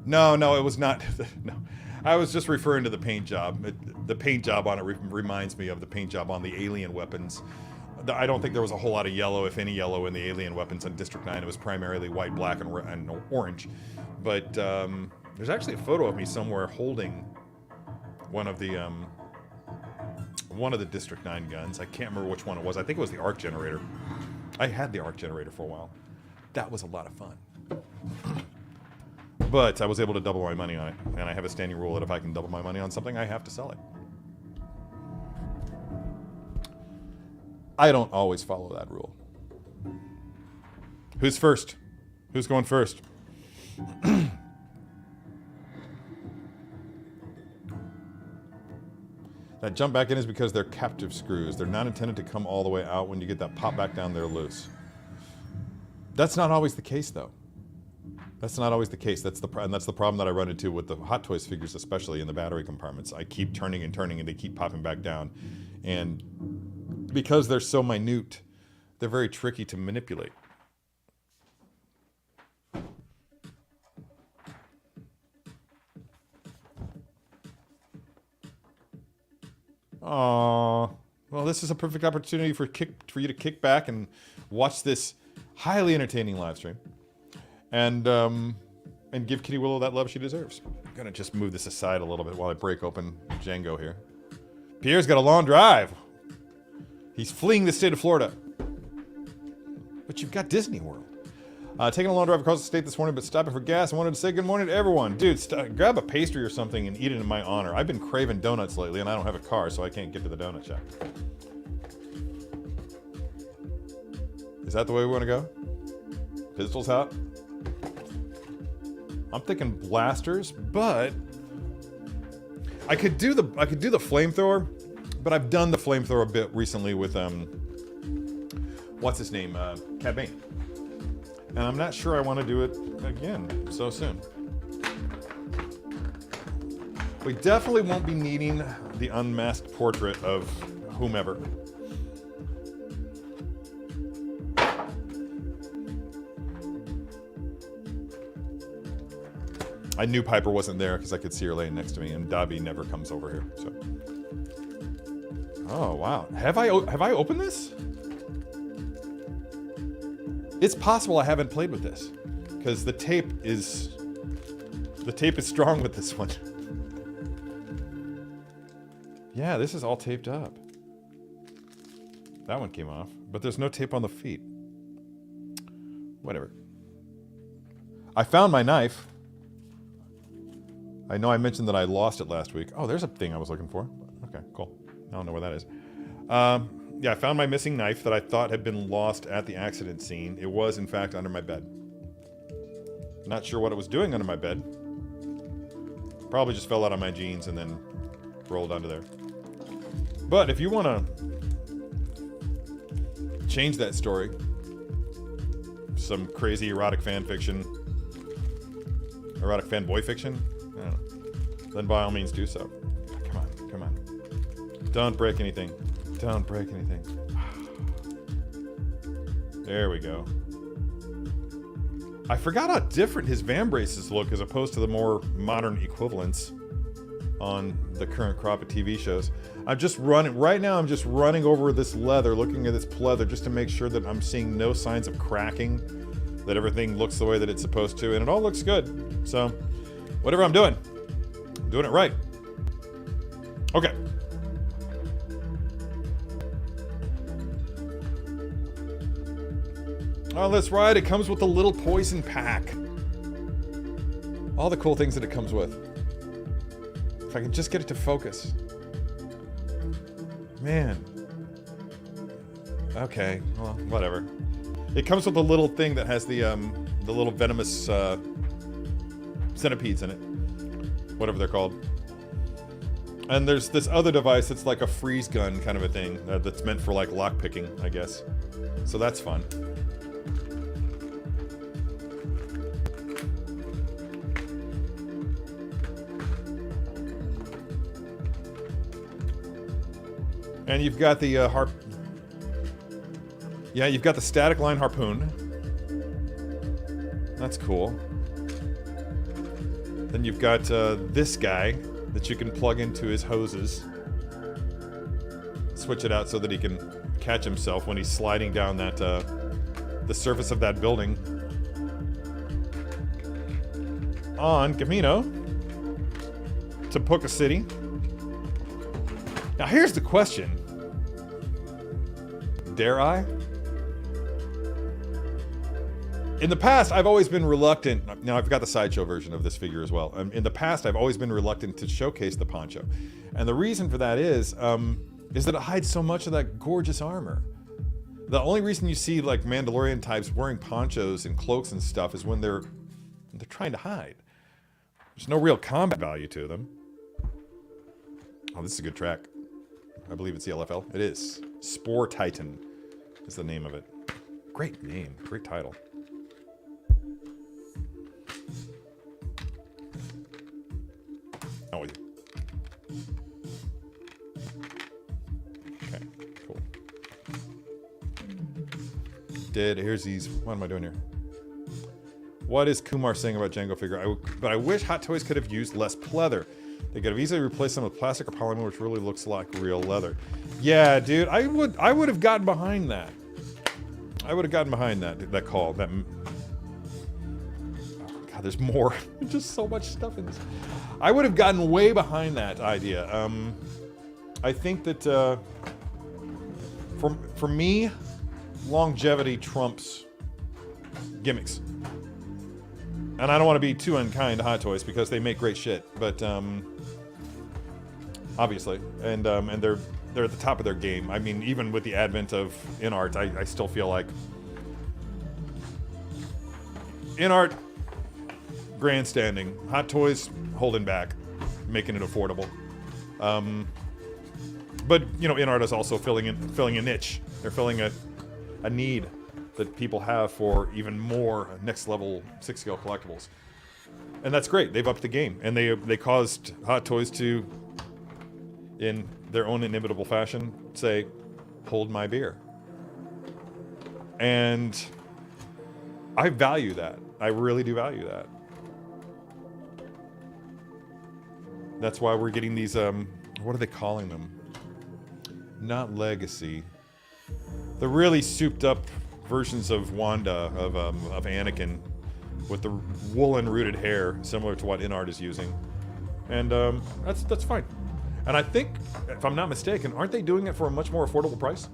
No, it was not. No, I was just referring to the paint job. The paint job on it reminds me of the paint job on the alien weapons. I don't think there was a whole lot of yellow, if any yellow, in the alien weapons on District 9. It was primarily white, black, and orange. But there's actually a photo of me somewhere holding one of the District 9 guns. I can't remember which one it was. I think it was the arc generator. I had the arc generator for a while. That was a lot of fun. But I was able to double my money on it. And I have a standing rule that if I can double my money on something, I have to sell it. I don't always follow that rule. Who's first? Who's going first? That jump back in is because they're captive screws. They're not intended to come all the way out. When you get that pop back down, they're loose. That's not always the case, though. That's not always the case. That's the problem that I run into with the Hot Toys figures, especially in the battery compartments. I keep turning and turning, and they keep popping back down. And because they're so minute, they're very tricky to manipulate. Aww. Well, this is a perfect opportunity for you to kick back and watch this highly entertaining live stream. And give Kitty Willow that love she deserves. I'm gonna just move this aside a little bit while I break open Jango here. Pierre's got a long drive. He's fleeing the state of Florida. But you've got Disney World. Taking a long drive across the state this morning, but stopping for gas. I wanted to say good morning to everyone. Dude, grab a pastry or something and eat it in my honor. I've been craving donuts lately, and I don't have a car, so I can't get to the donut shop. Is that the way we want to go? Pistols out? I'm thinking blasters, but I could do the flamethrower, but I've done the flamethrower a bit recently with what's his name, Cad Bane. And I'm not sure I want to do it again so soon. We definitely won't be needing the unmasked portrait of whomever. I knew Piper wasn't there because I could see her laying next to me, and Dobby never comes over here. So. Oh wow! Have I opened this? It's possible I haven't played with this, because the tape is strong with this one. Yeah, this is all taped up. That one came off, but there's no tape on the feet. Whatever. I found my knife. I know I mentioned that I lost it last week. Oh, there's a thing I was looking for. Okay, cool. I don't know where that is. Yeah, I found my missing knife that I thought had been lost at the accident scene. It was, in fact, under my bed. Not sure what it was doing under my bed. Probably just fell out of my jeans and then rolled onto there. But if you want to change that story, some crazy erotic fan fiction, erotic fanboy fiction, I don't know, then by all means do so. Come on, come on. Don't break anything. Don't break anything. There we go. I forgot how different his van braces look as opposed to the more modern equivalents on the current crop of TV shows. I'm just running, right now I'm just running over this leather, looking at this pleather just to make sure that I'm seeing no signs of cracking, that everything looks the way that it's supposed to, and it all looks good. So, whatever I'm doing it right. Okay. Oh, that's right, it comes with a little poison pack. All the cool things that it comes with. If I can just get it to focus. Man. Okay, well, whatever. It comes with a little thing that has the little venomous centipedes in it. Whatever they're called. And there's this other device that's like a freeze gun kind of a thing that's meant for like lockpicking, I guess. So that's fun. And you've got the yeah, you've got the static line harpoon. That's cool. Then you've got this guy that you can plug into his hoses. Switch it out so that he can catch himself when he's sliding down that the surface of that building on Camino to Puka City. Now here's the question. Dare I? In the past, I've always been reluctant. Now, I've got the sideshow version of this figure as well. In the past, I've always been reluctant to showcase the poncho. And the reason for that is that it hides so much of that gorgeous armor. The only reason you see like Mandalorian types wearing ponchos and cloaks and stuff is when they're trying to hide. There's no real combat value to them. Oh, this is a good track. I believe it's the LFL. It is. Spore Titan is the name of it. Great name. Great title. Out with you. Okay, cool. Here's these. What am I doing here? What is Kumar saying about Jango figure? But I wish Hot Toys could have used less pleather. They could have easily replaced them with plastic or polymer, which really looks like real leather. Yeah, dude, I would have gotten behind that. I would have gotten behind that call. Oh, God, there's more. Just so much stuff in this. I would have gotten way behind that idea. I think that for me, longevity trumps gimmicks. And I don't want to be too unkind to Hot Toys because they make great shit, but obviously, and they're at the top of their game. I mean, even with the advent of in-art, I still feel like in-art grandstanding, Hot Toys holding back, making it affordable. But you know, in-art is also filling a niche. They're filling a need that people have for even more next level 6-scale collectibles. And that's great. They've upped the game. And they caused Hot Toys to, in their own inimitable fashion, say, hold my beer. And I value that. I really do value that. That's why we're getting these, what are they calling them? Not Legacy. The really souped up versions of Wanda, of Anakin, with the woolen rooted hair, similar to what InArt is using, and that's fine. And I think, if I'm not mistaken, aren't they doing it for a much more affordable price?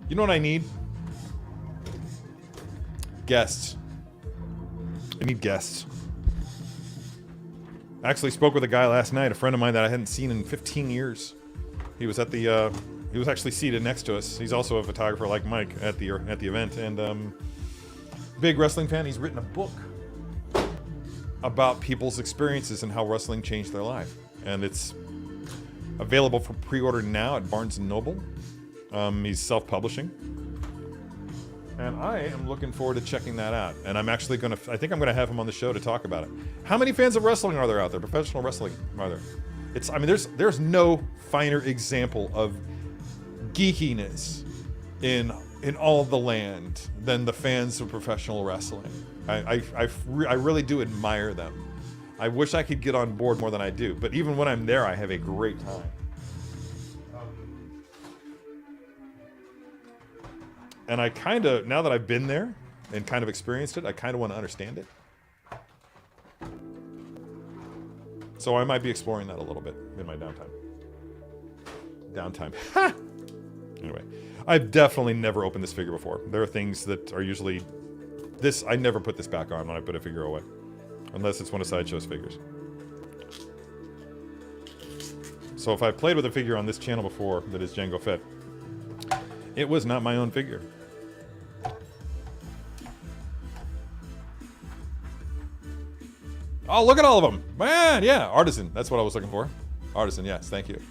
You know what I need? Guests. I need guests. I actually spoke with a guy last night, a friend of mine that I hadn't seen in 15 years. He was at the he was actually seated next to us. He's also a photographer like Mike at the event, and big wrestling fan. He's written a book about people's experiences and how wrestling changed their life, and it's available for pre-order now at Barnes & Noble. He's self-publishing, And I am looking forward to checking that out. And I'm actually gonna, I think I'm gonna have him on the show to talk about it. How many fans of wrestling are there out there? Professional wrestling are there? It's, I mean, there's no finer example of geekiness in all the land than the fans of professional wrestling. I really do admire them. I wish I could get on board more than I do, but even when I'm there, I have a great time. And I kind of, now that I've been there and kind of experienced it, I kind of want to understand it. So I might be exploring that a little bit in my downtime. Ha! Anyway, I've definitely never opened this figure before. There are things that are usually... This, I never put this back on when I put a figure away. Unless it's one of Sideshow's figures. So if I've played with a figure on this channel before that is Jango Fett, it was not my own figure. Oh, look at all of them. Man, yeah, Artisan. That's what I was looking for. Artisan, yes, thank you.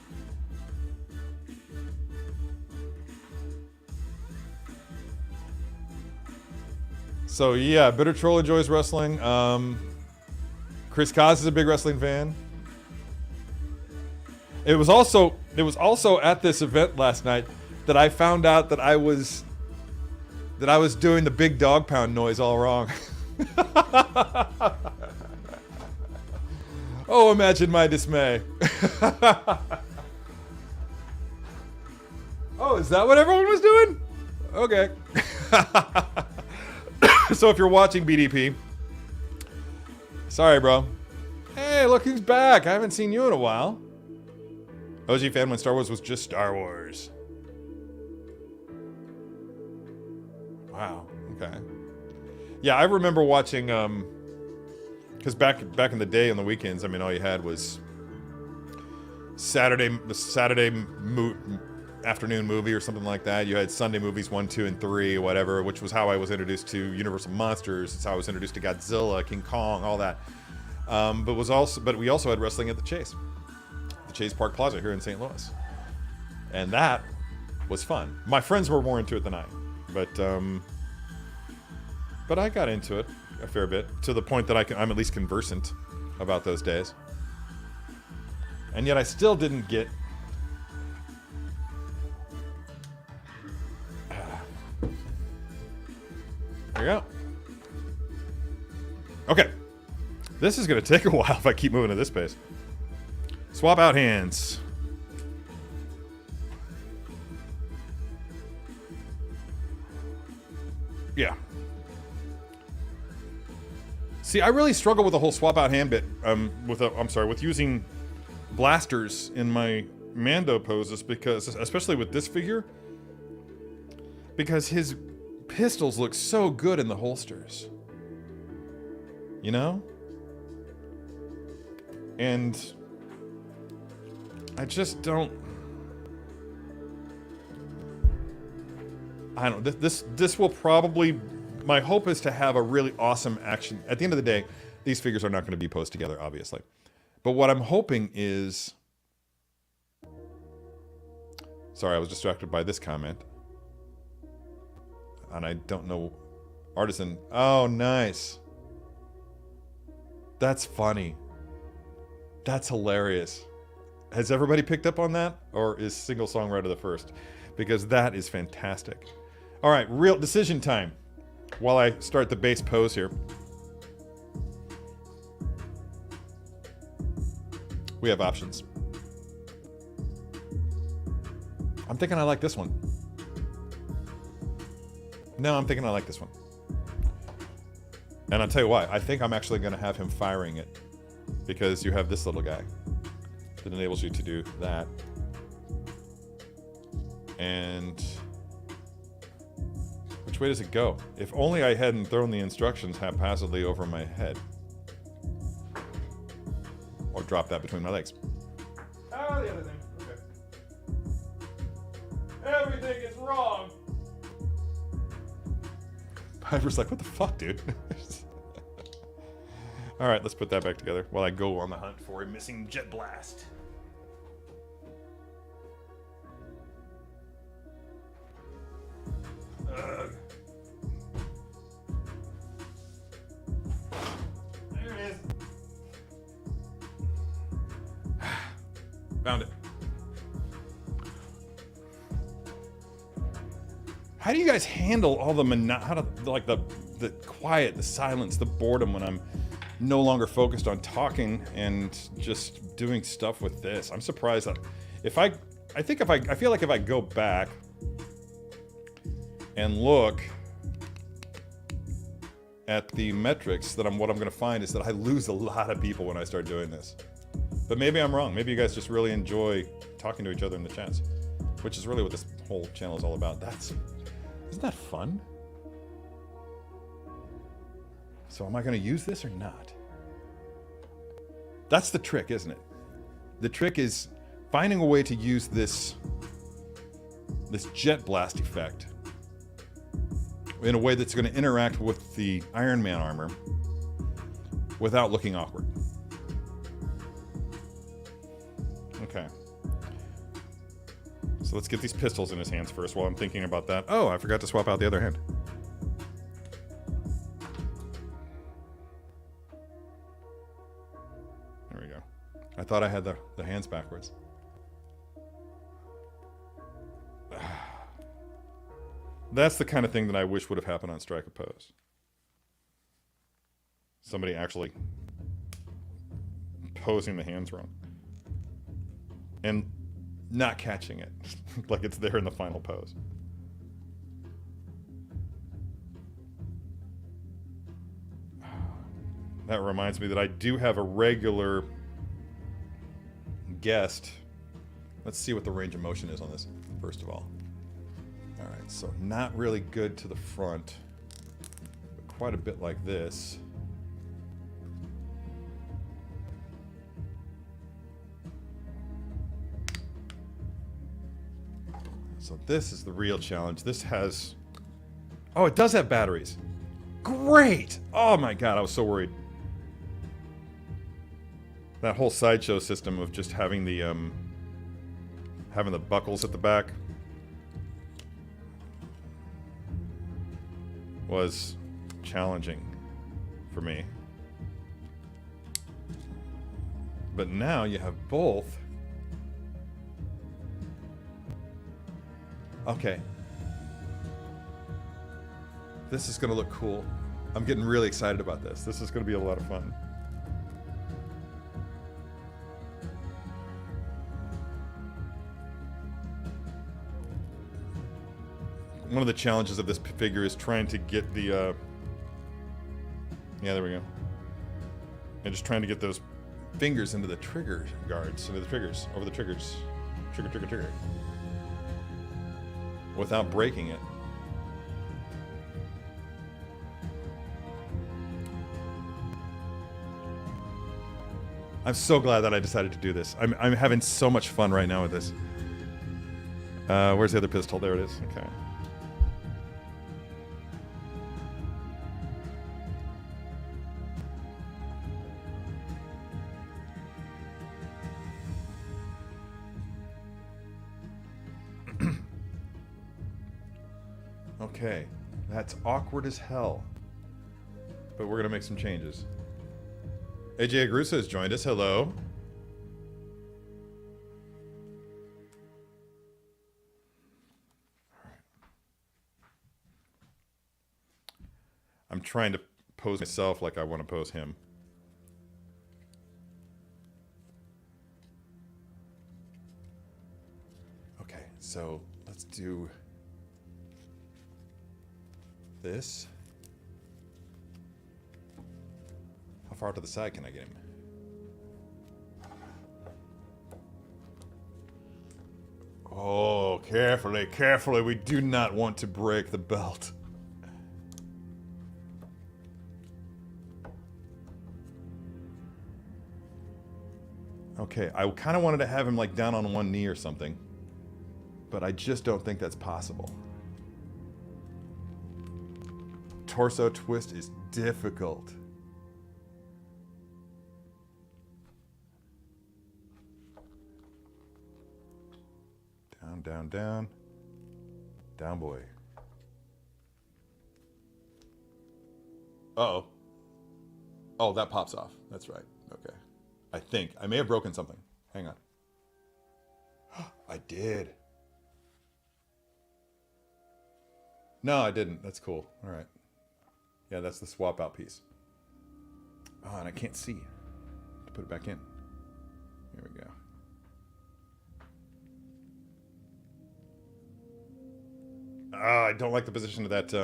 So yeah, Bitter Troll enjoys wrestling. Chris Kaz is a big wrestling fan. It was also at this event last night that I found out that I was doing the big dog pound noise all wrong. Oh, imagine my dismay. Oh, is that what everyone was doing? Okay. So if you're watching BDP, sorry, bro. Hey, look who's back. I haven't seen you in a while. OG fan when Star Wars was just Star Wars. Wow, okay. Yeah, I remember watching, because back in the day on the weekends, I mean, all you had was the Saturday afternoon movie or something like that. You had Sunday movies 1, 2, and 3, whatever, which was how I was introduced to Universal Monsters. It's how I was introduced to Godzilla, King Kong, all that. But we also had wrestling at the Chase Park Plaza here in St. Louis, and that was fun. My friends were more into it than I, but I got into it a fair bit to the point that I'm at least conversant about those days. And yet I still didn't get. There you go. Okay. This is going to take a while if I keep moving at this pace. Swap out hands. Yeah. See, I really struggle with the whole swap out hand bit. With using blasters in my Mando poses because, especially with this figure, because his pistols look so good in the holsters. You know? And I just don't. I don't. This will probably. My hope is to have a really awesome action. At the end of the day, these figures are not going to be posed together, obviously. But what I'm hoping is. Sorry, I was distracted by this comment. And I don't know. Artisan. Oh, nice. That's funny. That's hilarious. Has everybody picked up on that? Or is Single Songwriter the first? Because that is fantastic. All right, real decision time. While I start the base pose here. We have options. I'm thinking I like this one. No, I'm thinking I like this one. And I'll tell you why. I think I'm actually going to have him firing it. Because you have this little guy that enables you to do that. And which way does it go? If only I hadn't thrown the instructions haphazardly over my head. Or dropped that between my legs. Oh, the other thing. Okay. Everything is wrong. Piper's like, what the fuck, dude? All right, let's put that back together while I go on the hunt for a missing jet blast. Ugh. Found it. How do you guys handle all the the quiet, the silence, the boredom when I'm no longer focused on talking and just doing stuff with this? I'm surprised that I feel like if I go back and look at the metrics, what I'm going to find is that I lose a lot of people when I start doing this. But maybe I'm wrong. Maybe you guys just really enjoy talking to each other in the chats, which is really what this whole channel is all about. Isn't that fun? So am I going to use this or not? That's the trick, isn't it? The trick is finding a way to use this jet blast effect in a way that's going to interact with the Iron Man armor without looking awkward. Okay. So let's get these pistols in his hands first while I'm thinking about that. Oh, I forgot to swap out the other hand. There we go. I thought I had the hands backwards. That's the kind of thing that I wish would have happened on Strike a Pose. Somebody actually posing the hands wrong. And not catching it like it's there in the final pose. That reminds me that I do have a regular guest. Let's see what the range of motion is on this, first of all. All right, so not really good to the front, but quite a bit like this. So this is the real challenge. This has... Oh, it does have batteries. Great! Oh my god, I was so worried. That whole sideshow system of just having the buckles at the back was challenging for me. But now you have both. Okay. This is gonna look cool. I'm getting really excited about this. This is gonna be a lot of fun. One of the challenges of this figure is trying to get the, yeah, there we go. And just trying to get those fingers into the trigger guards, into the triggers, over the triggers. Trigger, trigger, trigger. Without breaking it. I'm so glad that I decided to do this. I'm having so much fun right now with this. Where's the other pistol? There it is. Okay. Okay, that's awkward as hell. But we're gonna make some changes. AJ Agrusa has joined us. Hello. I'm trying to pose myself like I want to pose him. Okay, so let's do this. How far to the side can I get him? Oh, carefully, carefully. We do not want to break the belt. Okay, I kind of wanted to have him like down on one knee or something, but I just don't think that's possible. Torso twist is difficult. Down, down, down. Down, boy. Uh-oh. Oh, that pops off. That's right. Okay. I think. I may have broken something. Hang on. I did. No, I didn't. That's cool. All right. Yeah, that's the swap out piece. Oh, and I can't see to put it back in. Here we go. I don't like the position of that.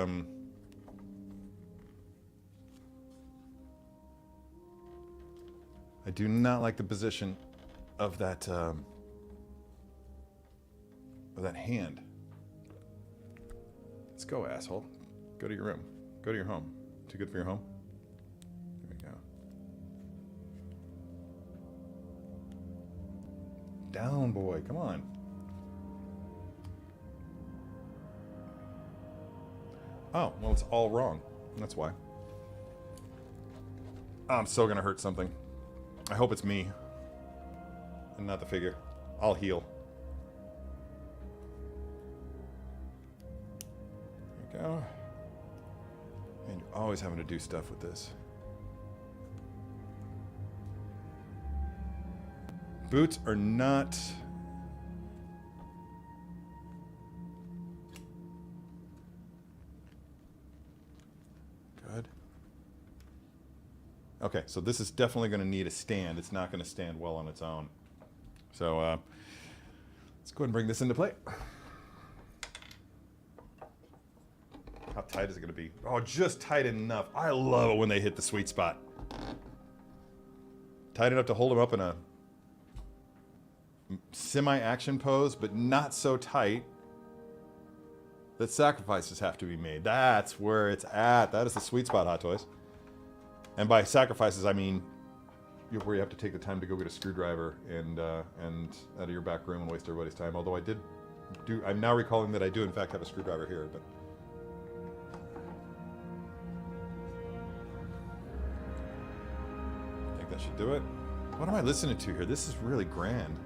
I do not like the position of that hand. Let's go, asshole. Go to your room. Go to your home. Too good for your home? There we go. Down, boy. Come on. Oh, well, it's all wrong. That's why. Oh, I'm so gonna hurt something. I hope it's me. And not the figure. I'll heal. There we go. And you're always having to do stuff with this. Boots are not... good. Okay, so this is definitely going to need a stand. It's not going to stand well on its own. So let's go ahead and bring this into play. How tight is it going to be? Oh, just tight enough. I love it when they hit the sweet spot. Tight enough to hold them up in a semi-action pose, but not so tight that sacrifices have to be made. That's where it's at. That is the sweet spot, Hot Toys. And by sacrifices, I mean where you have to take the time to go get a screwdriver and out of your back room and waste everybody's time. Although I'm now recalling that I do in fact have a screwdriver here, but. I think that should do it. What am I listening to here? This is really grand.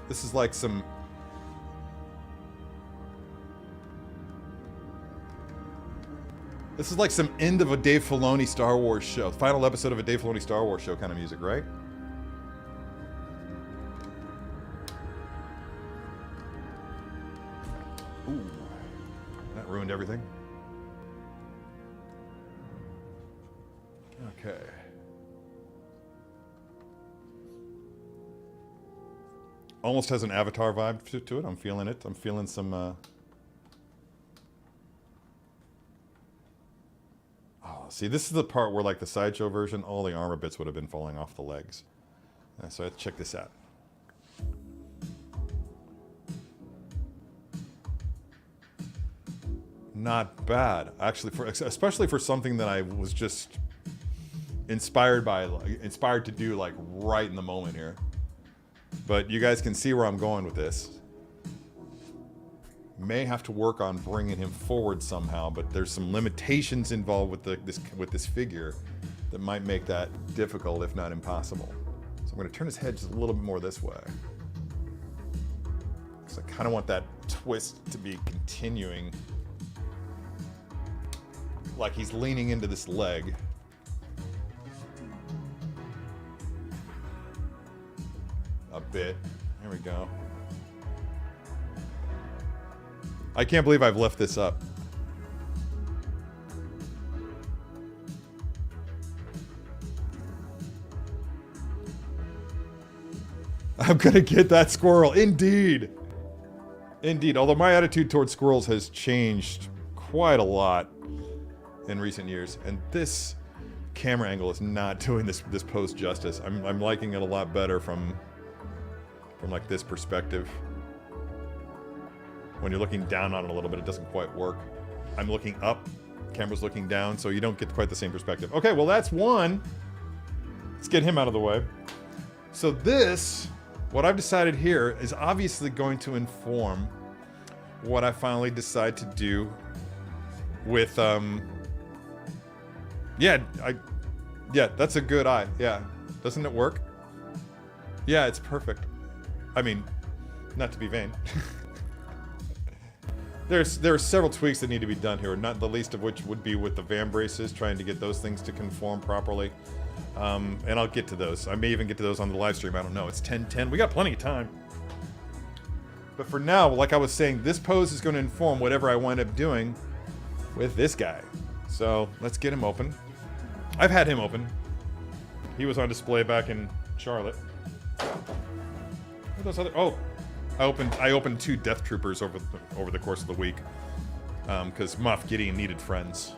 This is like some... This is like some end of a Dave Filoni Star Wars show. Final episode of a Dave Filoni Star Wars show kind of music, right? Ooh. That ruined everything. Okay. Almost has an Avatar vibe to it. I'm feeling it. I'm feeling some... Oh, see, this is the part where, like the sideshow version, all the armor bits would have been falling off the legs. So I have to check this out. Not bad, actually, especially for something that I was just inspired to do like right in the moment here. But you guys can see where I'm going with this. May have to work on bringing him forward somehow, but there's some limitations involved with this figure that might make that difficult, if not impossible. So I'm going to turn his head just a little bit more this way. Because I kind of want that twist to be continuing. Like he's leaning into this leg. A bit. There we go. I can't believe I've left this up. I'm gonna get that squirrel. Indeed. Indeed. Although my attitude towards squirrels has changed quite a lot in recent years. And this camera angle is not doing this pose justice. I'm liking it a lot better from like this perspective. When you're looking down on it a little bit, it doesn't quite work. I'm looking up, camera's looking down, so you don't get quite the same perspective. Okay, well that's one. Let's get him out of the way. So this, what I've decided here, is obviously going to inform what I finally decide to do with, yeah, that's a good eye, yeah. Doesn't it work? Yeah, it's perfect. I mean, not to be vain. There are several tweaks that need to be done here, not the least of which would be with the van braces, trying to get those things to conform properly. And I'll get to those. I may even get to those on the live stream. I don't know. It's 10:10. We got plenty of time. But for now, like I was saying, this pose is going to inform whatever I wind up doing with this guy. So let's get him open. I've had him open. He was on display back in Charlotte. What are those other? Oh, I opened 2 Death Troopers over the course of the week because Moff Gideon needed friends.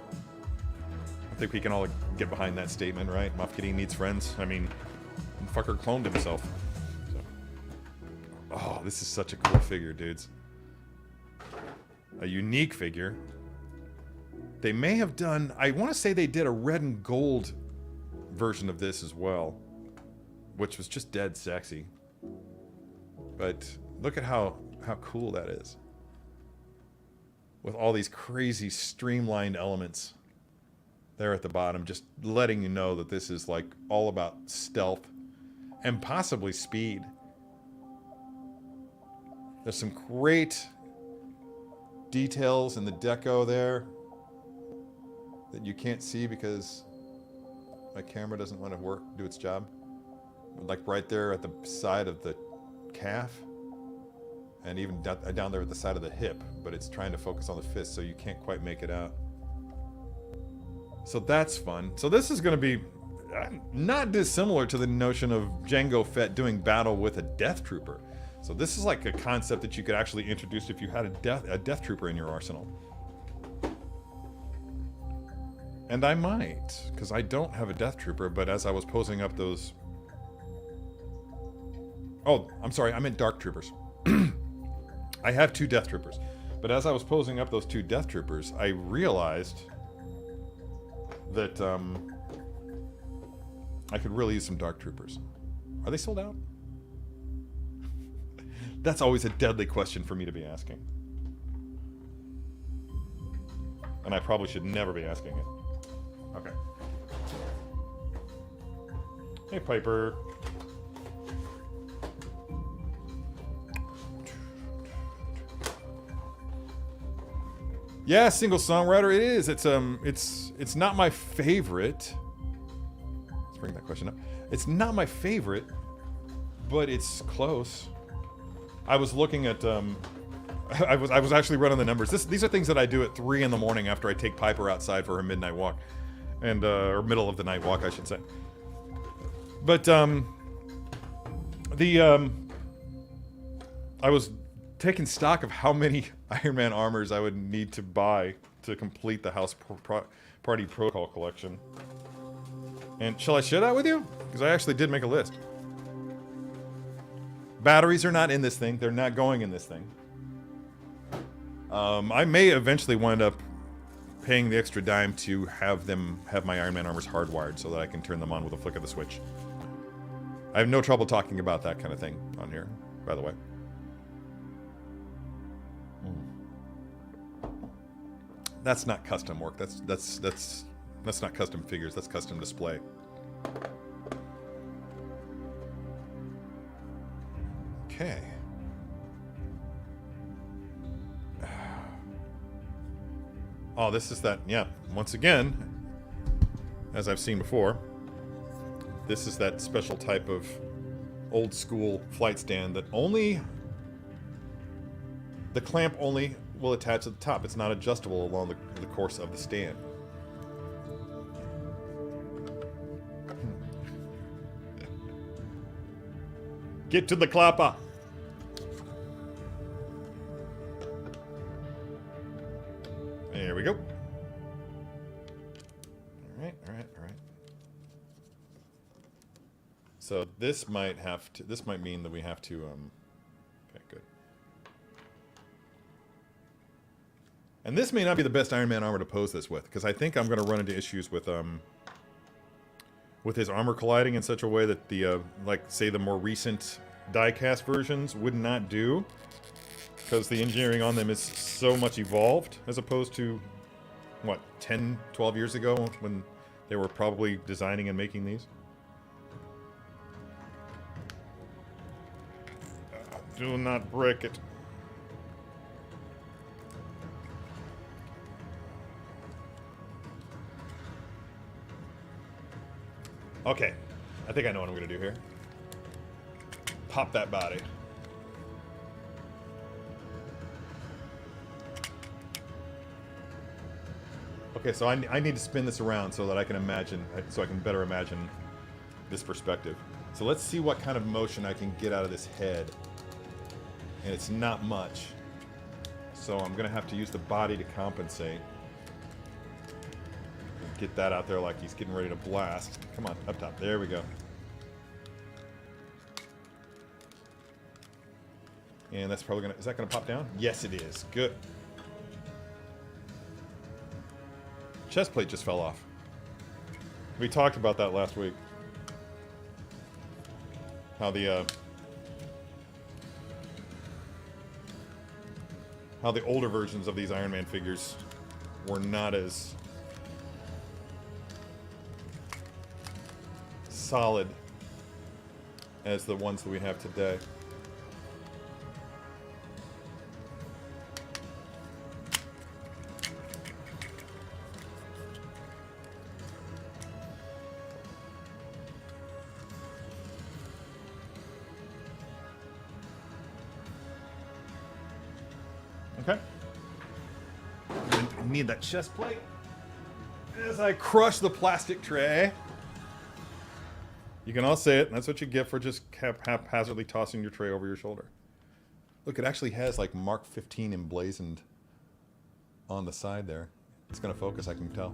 I think we can all get behind that statement, right? Moff Gideon needs friends. I mean, the fucker cloned himself. So. Oh, this is such a cool figure, dudes. A unique figure. They may have done, I want to say they did a red and gold version of this as well, which was just dead sexy. But look at how cool that is. With all these crazy streamlined elements there at the bottom, just letting you know that this is like all about stealth and possibly speed. There's some great details in the deco there that you can't see because my camera doesn't want to do its job. Like right there at the side of the calf, and even down there at the side of the hip, but it's trying to focus on the fist, so you can't quite make it out. So that's fun. So this is going to be not dissimilar to the notion of Jango Fett doing battle with a Death Trooper. So this is like a concept that you could actually introduce if you had a Death Trooper in your arsenal. And I might, because I don't have a Death Trooper, but as I was posing up those... Oh, I'm sorry, I meant Dark Troopers. I have 2 Death Troopers. But as I was posing up those 2 Death Troopers, I realized that I could really use some Dark Troopers. Are they sold out? That's always a deadly question for me to be asking. And I probably should never be asking it. Okay. Hey, Piper. Yeah, single songwriter. It is. It's not my favorite. Let's bring that question up. It's not my favorite, but it's close. I was looking at I was actually running the numbers. These are things that I do at 3 in the morning after I take Piper outside for her midnight walk, and or middle of the night walk, I should say. But I was taking stock of how many Iron Man armors I would need to buy to complete the House Party Protocol collection. And shall I share that with you? Because I actually did make a list. Batteries are not in this thing. They're not going in this thing. I may eventually wind up paying the extra dime to have my Iron Man armors hardwired so that I can turn them on with a flick of the switch. I have no trouble talking about that kind of thing on here, by the way. That's not custom work. That's not custom figures. That's custom display. Okay. Oh, this is that, yeah. Once again, as I've seen before, this is that special type of old school flight stand that only, the clamp only will attach at the top. It's not adjustable along the course of the stand. Get to the clapper. There we go. All right. So this might mean that we have to, okay, good. And this may not be the best Iron Man armor to pose this with, because I think I'm going to run into issues with his armor colliding in such a way that the, like, say the more recent die-cast versions would not do, because the engineering on them is so much evolved, as opposed to, what, 10, 12 years ago, when they were probably designing and making these. Do not break it. Okay, I think I know what I'm gonna do here. Pop that body. Okay, so I need to spin this around so that I can imagine, so I can better imagine this perspective. So let's see what kind of motion I can get out of this head. And it's not much. So I'm gonna have to use the body to compensate. Get that out there like he's getting ready to blast. Come on, up top. There we go. And that's probably gonna, is that gonna pop down? Yes, it is. Good. Chest plate just fell off. We talked about that last week. How the older versions of these Iron Man figures were not as solid as the ones that we have today. Okay. I need that chest plate as I crush the plastic tray. You can all say it. That's what you get for just haphazardly tossing your tray over your shoulder. Look, it actually has like Mark 15 emblazoned on the side there. It's going to focus, I can tell.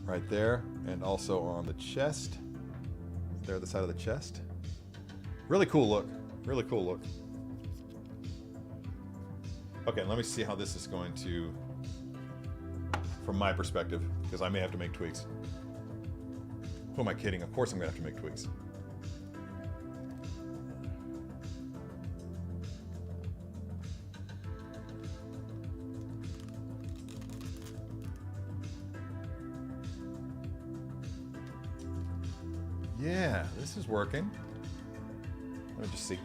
Right there, and also on the chest. There, the side of the chest. Really cool look. Really cool look. Okay, let me see how this is going to, from my perspective, because I may have to make tweaks. Who am I kidding? Of course I'm going to have to make tweaks. Yeah, this is working. Let me just see.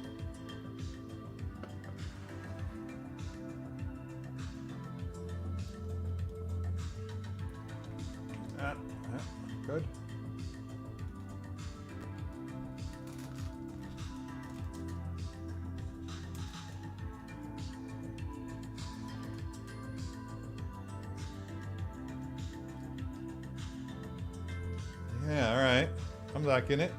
Good. Yeah, all right. I'm liking it.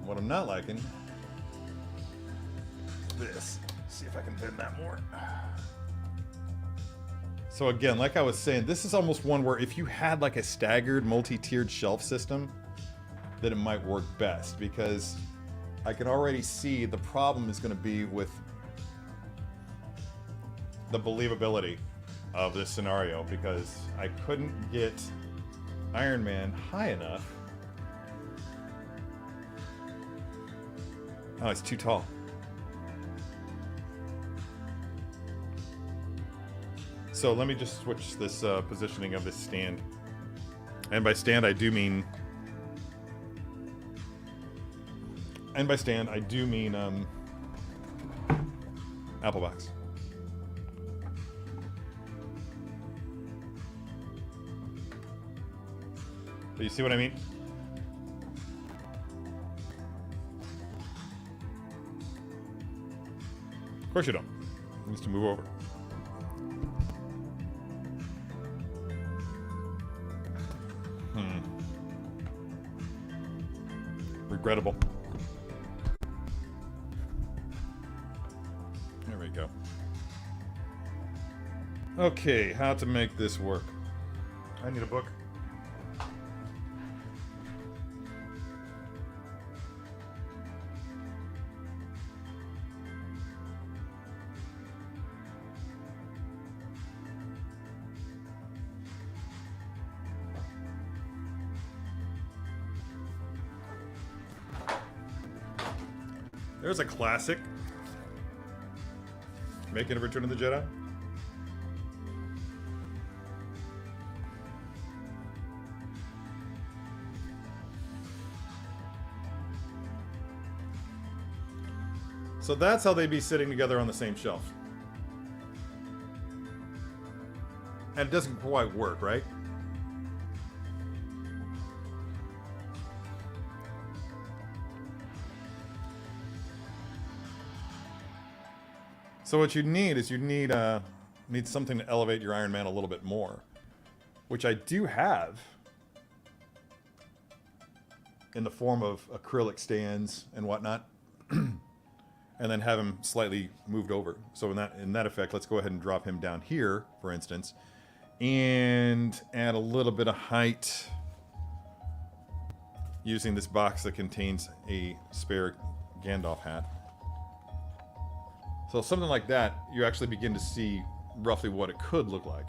What I'm not liking, this. See if I can bend that more. So again, like I was saying, this is almost one where if you had like a staggered multi-tiered shelf system, then it might work best, because I can already see the problem is going to be with the believability of this scenario, because I couldn't get Iron Man high enough. Oh, it's too tall. So let me just switch this positioning of this stand. And by stand, I do mean... Apple box. But you see what I mean? Of course you don't. It needs to move over. Regrettable. There we go. Okay, how to make this work. I need a book. There's a classic. Making a Return of the Jedi. So that's how they'd be sitting together on the same shelf. And it doesn't quite work, right? So what you need is need something to elevate your Iron Man a little bit more, which I do have in the form of acrylic stands and whatnot, and then have him slightly moved over. So in that effect, let's go ahead and drop him down here, for instance, and add a little bit of height using this box that contains a spare Gandalf hat. So something like that, you actually begin to see roughly what it could look like.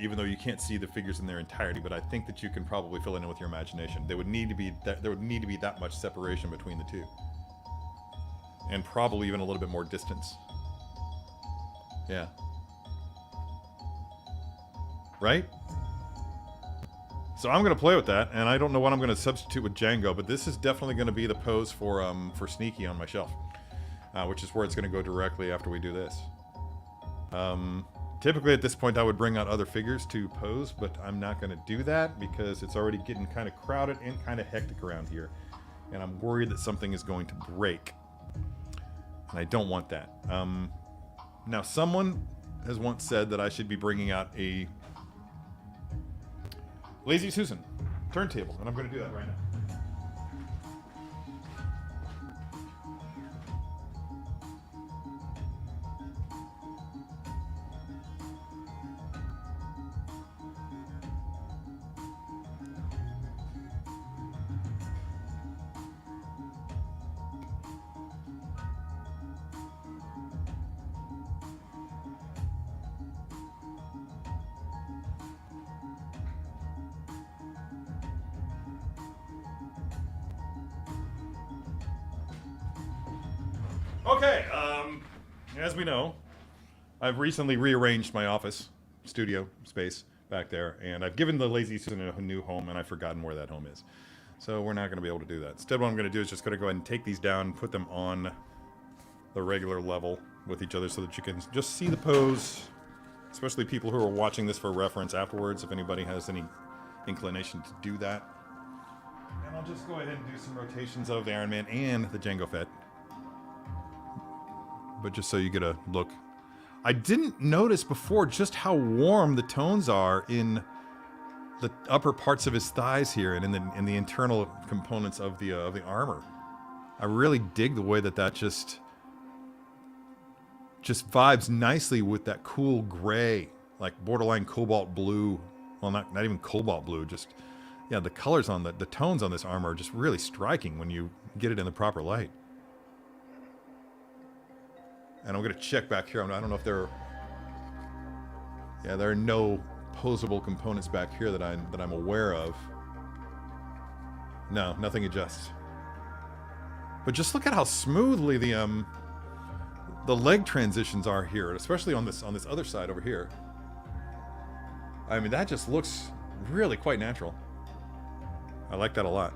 Even though you can't see the figures in their entirety, but I think that you can probably fill it in with your imagination. There would need to be that much separation between the two. And probably even a little bit more distance. Yeah. Right? So I'm going to play with that, and I don't know what I'm going to substitute with Jango, but this is definitely going to be the pose for Sneaky on my shelf. Which is where it's going to go directly after we do this. Typically at this point I would bring out other figures to pose, but I'm not going to do that because it's already getting kind of crowded and kind of hectic around here. And I'm worried that something is going to break. And I don't want that. Now someone has once said that I should be bringing out a Lazy Susan turntable, and I'm going to do that right now. Okay, as we know, I've recently rearranged my office studio space back there, and I've given the Lazy Susan a new home, and I've forgotten where that home is. So we're not going to be able to do that. Instead, what I'm going to do is just going to go ahead and take these down and put them on the regular level with each other so that you can just see the pose, especially people who are watching this for reference afterwards, if anybody has any inclination to do that. And I'll just go ahead and do some rotations of the Iron Man and the Jango Fett. But just so you get a look. I didn't notice before just how warm the tones are in the upper parts of his thighs here and in the internal components of the armor. I really dig the way that just vibes nicely with that cool gray, like borderline cobalt blue. Well, not even cobalt blue, just yeah, the colors on the tones on this armor are just really striking when you get it in the proper light. And I'm going to check back here. I don't know if there are... Yeah, there are no posable components back here that I'm aware of. No, nothing adjusts. But just look at how smoothly the leg transitions are here, especially on this other side over here. I mean, that just looks really quite natural. I like that a lot.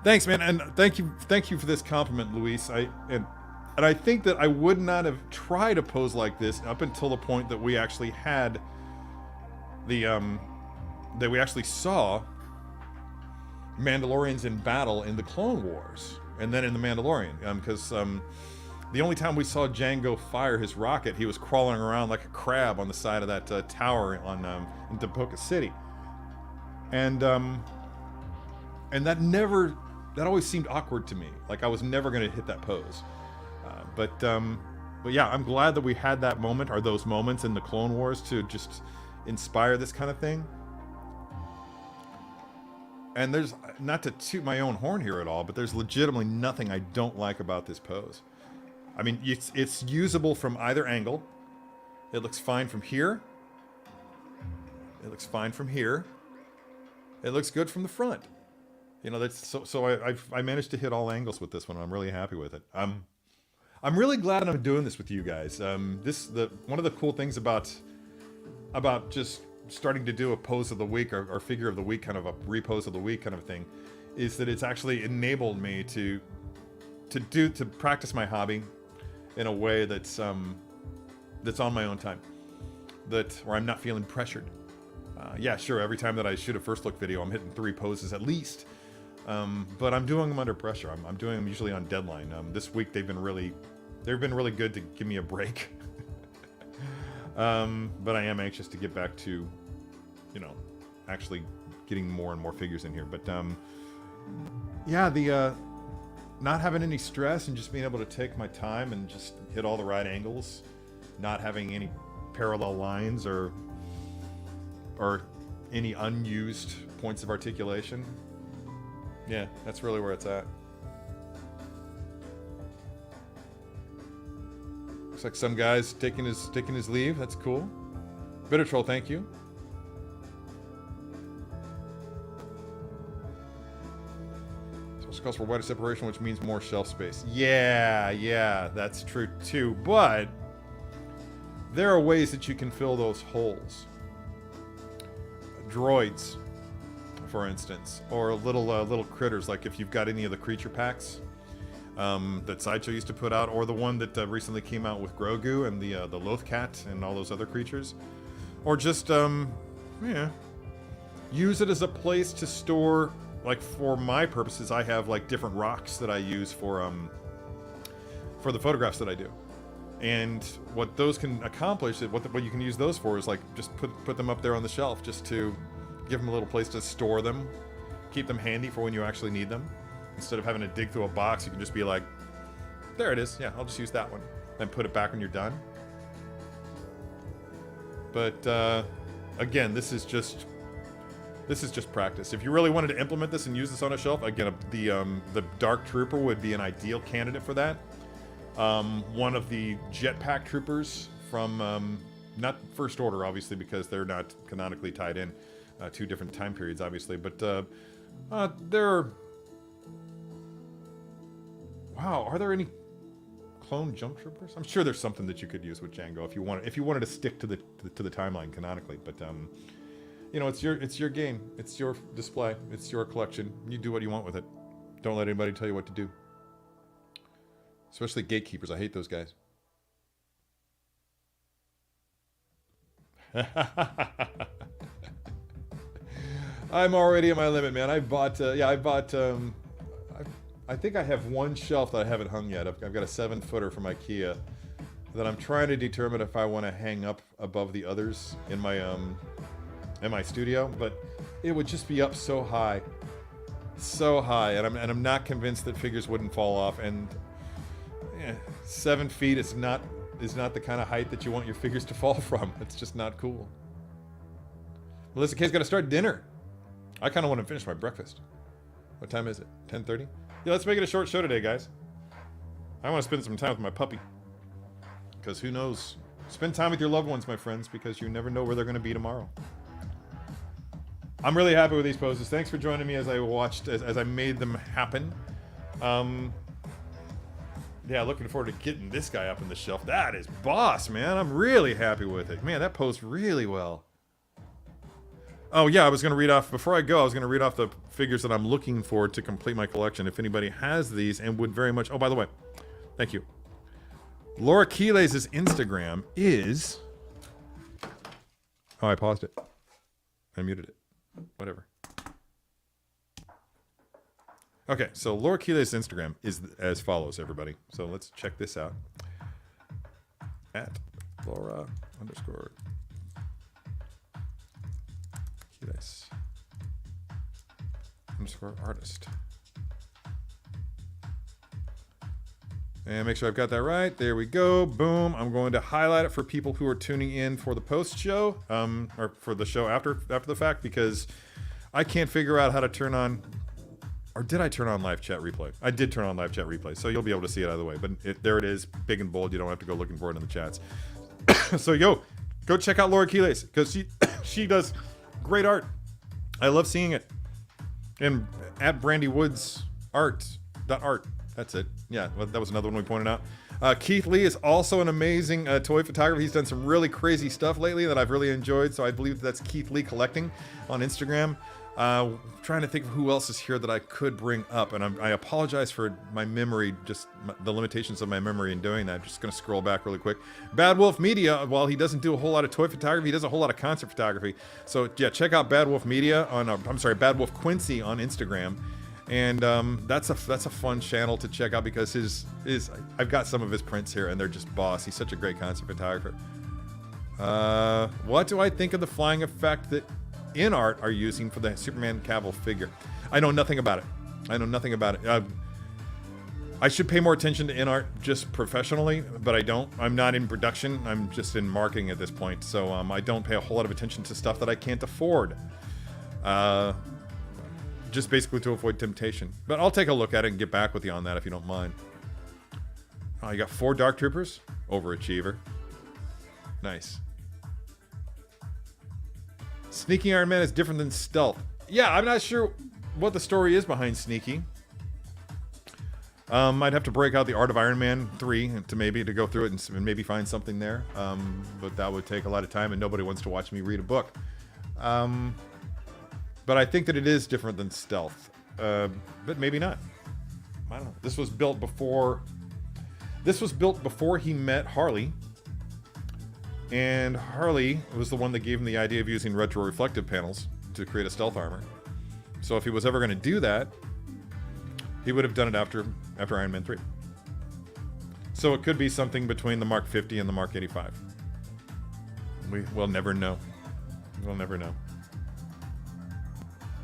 Thanks, man, and thank you for this compliment, Luis. And I think that I would not have tried a pose like this up until the point that we actually had the that we actually saw Mandalorians in battle in the Clone Wars, and then in the Mandalorian, because the only time we saw Jango fire his rocket, he was crawling around like a crab on the side of that tower in Tapoka City, and that always seemed awkward to me. Like I was never going to hit that pose. But yeah, I'm glad that we had that moment, or those moments in the Clone Wars to just inspire this kind of thing. And there's, not to toot my own horn here at all, but there's legitimately nothing I don't like about this pose. I mean, it's usable from either angle. It looks fine from here. It looks fine from here. It looks good from the front. You know, that's so I managed to hit all angles with this one. I'm really happy with it. I'm really glad I'm doing this with you guys. One of the cool things about just starting to do a pose of the week or figure of the week, kind of a repose of the week kind of thing, is that it's actually enabled me to practice my hobby in a way that's on my own time, where I'm not feeling pressured. Yeah, sure, every time that I shoot a first look video, I'm hitting 3 poses at least. But I'm doing them under pressure. I'm doing them usually on deadline. This week they've been really good to give me a break. But I am anxious to get back to, actually getting more and more figures in here. But yeah, the not having any stress and just being able to take my time and just hit all the right angles, not having any parallel lines or any unused points of articulation. Yeah, that's really where it's at. Looks like some guy's taking his leave. That's cool. Bitter Troll, thank you. So calls for wider separation, which means more shelf space. Yeah, that's true too. But there are ways that you can fill those holes. Droids, for instance, or little critters, like if you've got any of the creature packs that Sideshow used to put out, or the one that recently came out with Grogu and the Loth Cat and all those other creatures, or just use it as a place to store. Like for my purposes, I have like different rocks that I use for the photographs that I do, and what those can accomplish, what you can use those for is like just put them up there on the shelf, just to give them a little place to store them, keep them handy for when you actually need them. Instead of having to dig through a box, you can just be like, there it is. Yeah, I'll just use that one, and put it back when you're done. But again, this is just practice. If you really wanted to implement this and use this on a shelf, again, the Dark Trooper would be an ideal candidate for that. One of the Jetpack Troopers from not First Order, obviously, because they're not canonically tied in. 2 different time periods, obviously, but there. Wow, are there any clone jump troopers? I'm sure there's something that you could use with Jango if you wanted to stick to the timeline canonically. But it's your game, it's your display, it's your collection. You do what you want with it. Don't let anybody tell you what to do. Especially gatekeepers. I hate those guys. I'm already at my limit, man. I think I have one shelf that I haven't hung yet. I've got a 7-footer from IKEA that I'm trying to determine if I want to hang up above the others in my studio, but it would just be up so high, and I'm not convinced that figures wouldn't fall off. And 7 feet is not the kind of height that you want your figures to fall from. It's just not cool. Melissa K's got to start dinner. I kind of want to finish my breakfast. What time is it? 10:30? Yeah, let's make it a short show today, guys. I want to spend some time with my puppy. Because who knows? Spend time with your loved ones, my friends, because you never know where they're going to be tomorrow. I'm really happy with these poses. Thanks for joining me as I watched, as I made them happen. Yeah, looking forward to getting this guy up on the shelf. That is boss, man. I'm really happy with it. Man, that posed really well. Oh, yeah, I was going to read off, before I go, I was going to read off the figures that I'm looking for to complete my collection. If anybody has these and would very much... Oh, by the way, thank you. Laura Quiles' Instagram is... Oh, I paused it. I muted it. Whatever. Okay, so Laura Quiles' Instagram is as follows, everybody. So let's check this out. At Laura _ Quiles _artist. And make sure I've got that right. There we go. Boom. I'm going to highlight it for people who are tuning in for the post show, or for the show after the fact, because I can't figure out how to turn on, or did I turn on live chat replay? I did turn on live chat replay, so you'll be able to see it either way. But there it is, big and bold. You don't have to go looking for it in the chats. So go check out Laura Quiles, because she does great art. I love seeing it. And at Brandy Woods art. That's it. Yeah, that was another one we pointed out. Keith Lee is also an amazing toy photographer. He's done some really crazy stuff lately that I've really enjoyed. So I believe that's Keith Lee Collecting on Instagram. Trying to think of who else is here that I could bring up, and I apologize for my memory, just the limitations of my memory in doing that. I'm just going to scroll back really quick. Bad Wolf Media, while he doesn't do a whole lot of toy photography, he does a whole lot of concert photography. So yeah, check out Bad Wolf Media on, Bad Wolf Quincy on Instagram. And that's a fun channel to check out because I've got some of his prints here and they're just boss. He's such a great concert photographer. What do I think of the flying effect that InArt are using for the Superman Cavill figure? I know nothing about it. I should pay more attention to InArt just professionally, but I don't. I'm not in production. I'm just in marketing at this point. So I don't pay a whole lot of attention to stuff that I can't afford. Just basically to avoid temptation. But I'll take a look at it and get back with you on that if you don't mind. Oh, you got 4 Dark Troopers? Overachiever. Nice. Sneaking Iron Man is different than stealth. Yeah, I'm not sure what the story is behind Sneaky. I'd have to break out the Art of Iron Man 3 to go through it and maybe find something there. But that would take a lot of time and nobody wants to watch me read a book. But I think that it is different than stealth. But maybe not. I don't know. This was built before he met Harley. And Harley was the one that gave him the idea of using retro-reflective panels to create a stealth armor. So if he was ever going to do that, he would have done it after Iron Man 3. So it could be something between the Mark 50 and the Mark 85. We'll never know. We'll never know.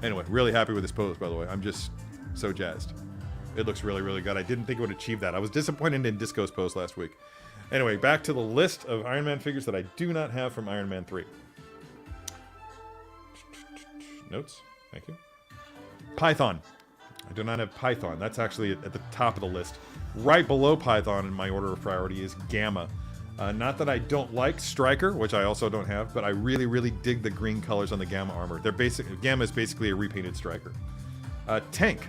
Anyway, really happy with this pose, by the way. I'm just so jazzed. It looks really, really good. I didn't think it would achieve that. I was disappointed in Disco's pose last week. Anyway, back to the list of Iron Man figures that I do not have from Iron Man 3. Notes. Thank you. Python. I do not have Python. That's actually at the top of the list. Right below Python in my order of priority is Gamma. Not that I don't like Stryker, which I also don't have, but I really, really dig the green colors on the Gamma armor. Gamma is basically a repainted Stryker. Tank,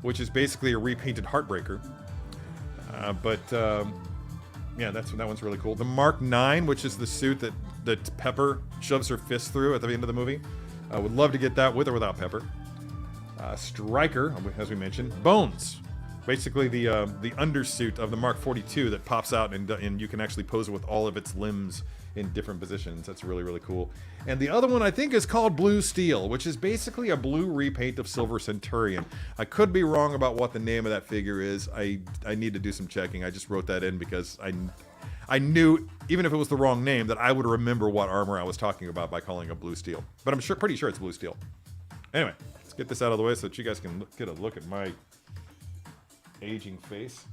which is basically a repainted Heartbreaker. Yeah, that one's really cool. The Mark 9, which is the suit that Pepper shoves her fist through at the end of the movie. I would love to get that with or without Pepper. Stryker, as we mentioned. Bones, basically the undersuit of the Mark 42 that pops out and you can actually pose it with all of its limbs in different positions. That's really, really cool. And the other one I think is called Blue Steel, which is basically a blue repaint of Silver Centurion. I could be wrong about what the name of that figure is. I need to do some checking. I just wrote that in because I knew, even if it was the wrong name, that I would remember what armor I was talking about by calling it Blue Steel. But I'm pretty sure it's Blue Steel. Anyway, let's get this out of the way so that you guys can get a look at my aging face.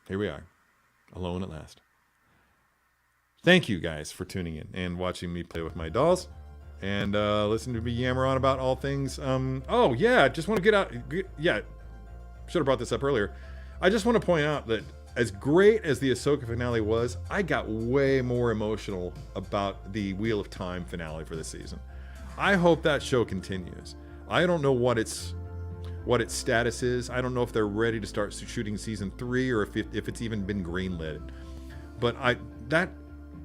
Here we are, alone at last. Thank you guys for tuning in and watching me play with my dolls and listen to me yammer on about all things. Oh yeah, just want to should have brought this up earlier. I just want to point out that as great as the Ahsoka finale was, I got way more emotional about the Wheel of Time finale for this season. I hope that show continues. I don't know what its status is. I don't know if they're ready to start shooting season 3 or if it's even been greenlit. But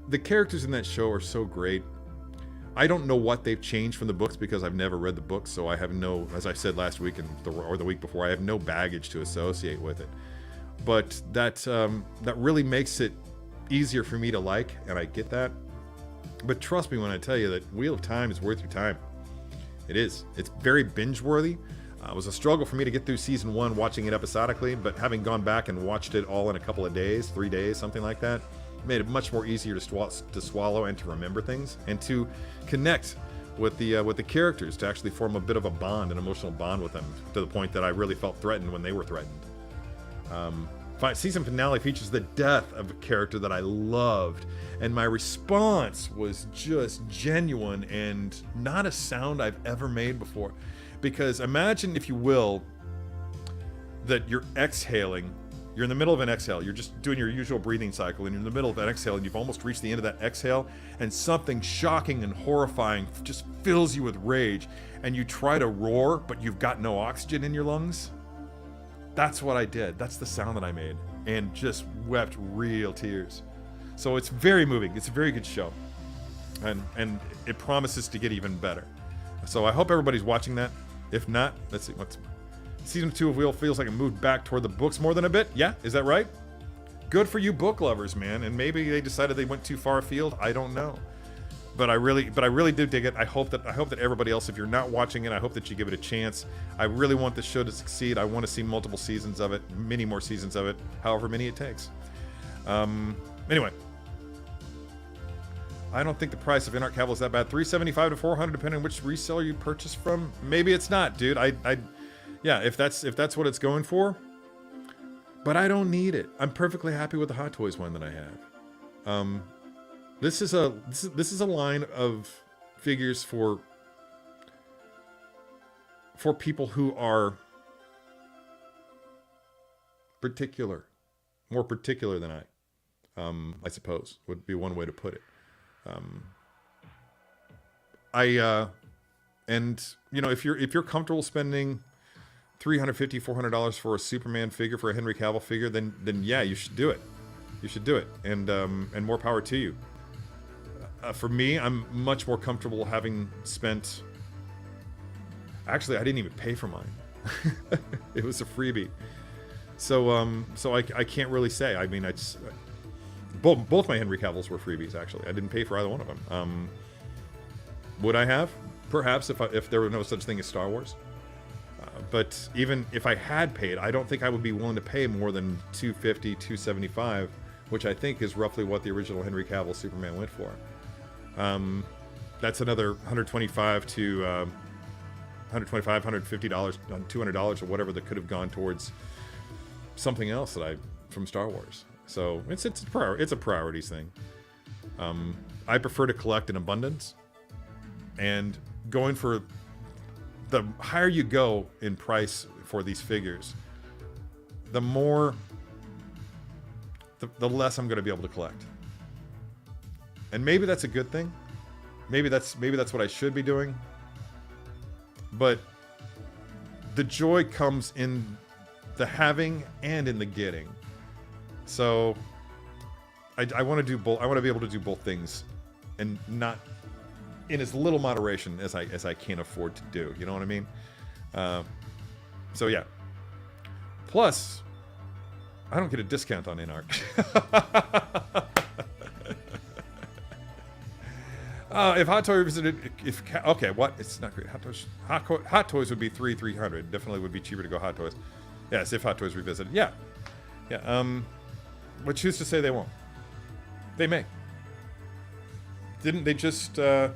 the characters in that show are so great. I don't know what they've changed from the books because I've never read the books, so I have no, as I said last week or the week before, I have no baggage to associate with it. But that really makes it easier for me to like, and I get that. But trust me when I tell you that Wheel of Time is worth your time. It is. It's very binge-worthy. It was a struggle for me to get through season 1 watching it episodically, but having gone back and watched it all in a couple of days, 3 days, something like that, made it much more easier to swallow and to remember things and to connect with the characters, to actually form a bit of a bond, an emotional bond with them, to the point that I really felt threatened when they were threatened. Season finale features the death of a character that I loved, and my response was just genuine and not a sound I've ever made before. Because imagine, if you will, that you're exhaling. You're in the middle of an exhale. You're just doing your usual breathing cycle, and you're in the middle of that exhale, and you've almost reached the end of that exhale, and something shocking and horrifying just fills you with rage, and you try to roar, but you've got no oxygen in your lungs. That's what I did. That's the sound that I made, and just wept real tears. So it's very moving. It's a very good show. and it promises to get even better. So I hope everybody's watching that. If not, let's see. What's season 2 of Wheel feels like it moved back toward the books more than a bit. Yeah, is that right? Good for you book lovers, man. And maybe they decided they went too far afield. I don't know. But I really do dig it. I hope that everybody else, if you're not watching it, I hope that you give it a chance. I really want this show to succeed. I want to see multiple seasons of it, many more seasons of it, however many it takes. Anyway, I don't think the price of In-Art Cavill is that bad. $375 to $400, depending on which reseller you purchase from. Maybe it's not, dude. Yeah, if that's what it's going for. But I don't need it. I'm perfectly happy with the Hot Toys one that I have. This is a line of figures for people who are more particular than I suppose would be one way to put it. And you know, if you're comfortable spending $350, $400 for a Superman figure, for a Henry Cavill figure, then yeah, you should do it. You should do it, and more power to you. For me, I'm much more comfortable having spent... Actually, I didn't even pay for mine. It was a freebie. So I can't really say. I mean, both my Henry Cavills were freebies, actually. I didn't pay for either one of them. Would I have? Perhaps, if there were no such thing as Star Wars. But even if I had paid, I don't think I would be willing to pay more than $250, $275, which I think is roughly what the original Henry Cavill Superman went for. That's another $125 to $125, $150, $200 or whatever that could have gone towards something else from Star Wars. So it's a priorities thing. I prefer to collect in abundance, and going for the higher you go in price for these figures, the less I'm going to be able to collect. And maybe that's a good thing. Maybe that's what I should be doing. But the joy comes in the having and in the getting. So I want to do both. I want to be able to do both things, and not in as little moderation as I can afford to do. You know what I mean? So yeah. Plus, I don't get a discount on in-art. If Hot Toy revisited, okay, what? It's not great. Hot Toys would be $300. Definitely would be cheaper to go Hot Toys. Yes, if Hot Toys revisited, yeah. But choose to say they won't. They may. Didn't they just? I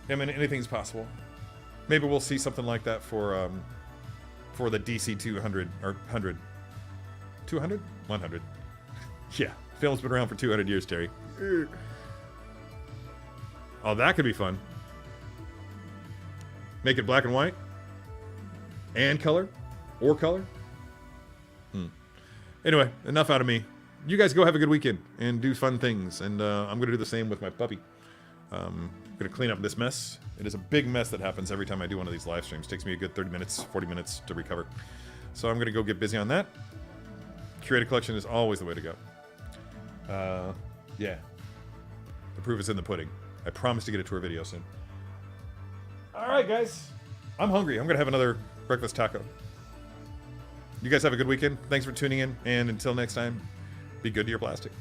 mean, anything's possible. Maybe we'll see something like that for the DC 200 or 100. 200? 100. Yeah, film's been around for 200 years, Terry. Oh, that could be fun. Make it black and white? And color? Or color? Anyway, enough out of me. You guys go have a good weekend and do fun things. And I'm going to do the same with my puppy. I'm going to clean up this mess. It is a big mess that happens every time I do one of these live streams. It takes me a good 30 minutes, 40 minutes to recover. So I'm going to go get busy on that. Curated collection is always the way to go. Yeah. The proof is in the pudding. I promise to get a tour video soon. All right, guys. I'm hungry. I'm going to have another breakfast taco. You guys have a good weekend. Thanks for tuning in. And until next time, be good to your plastic.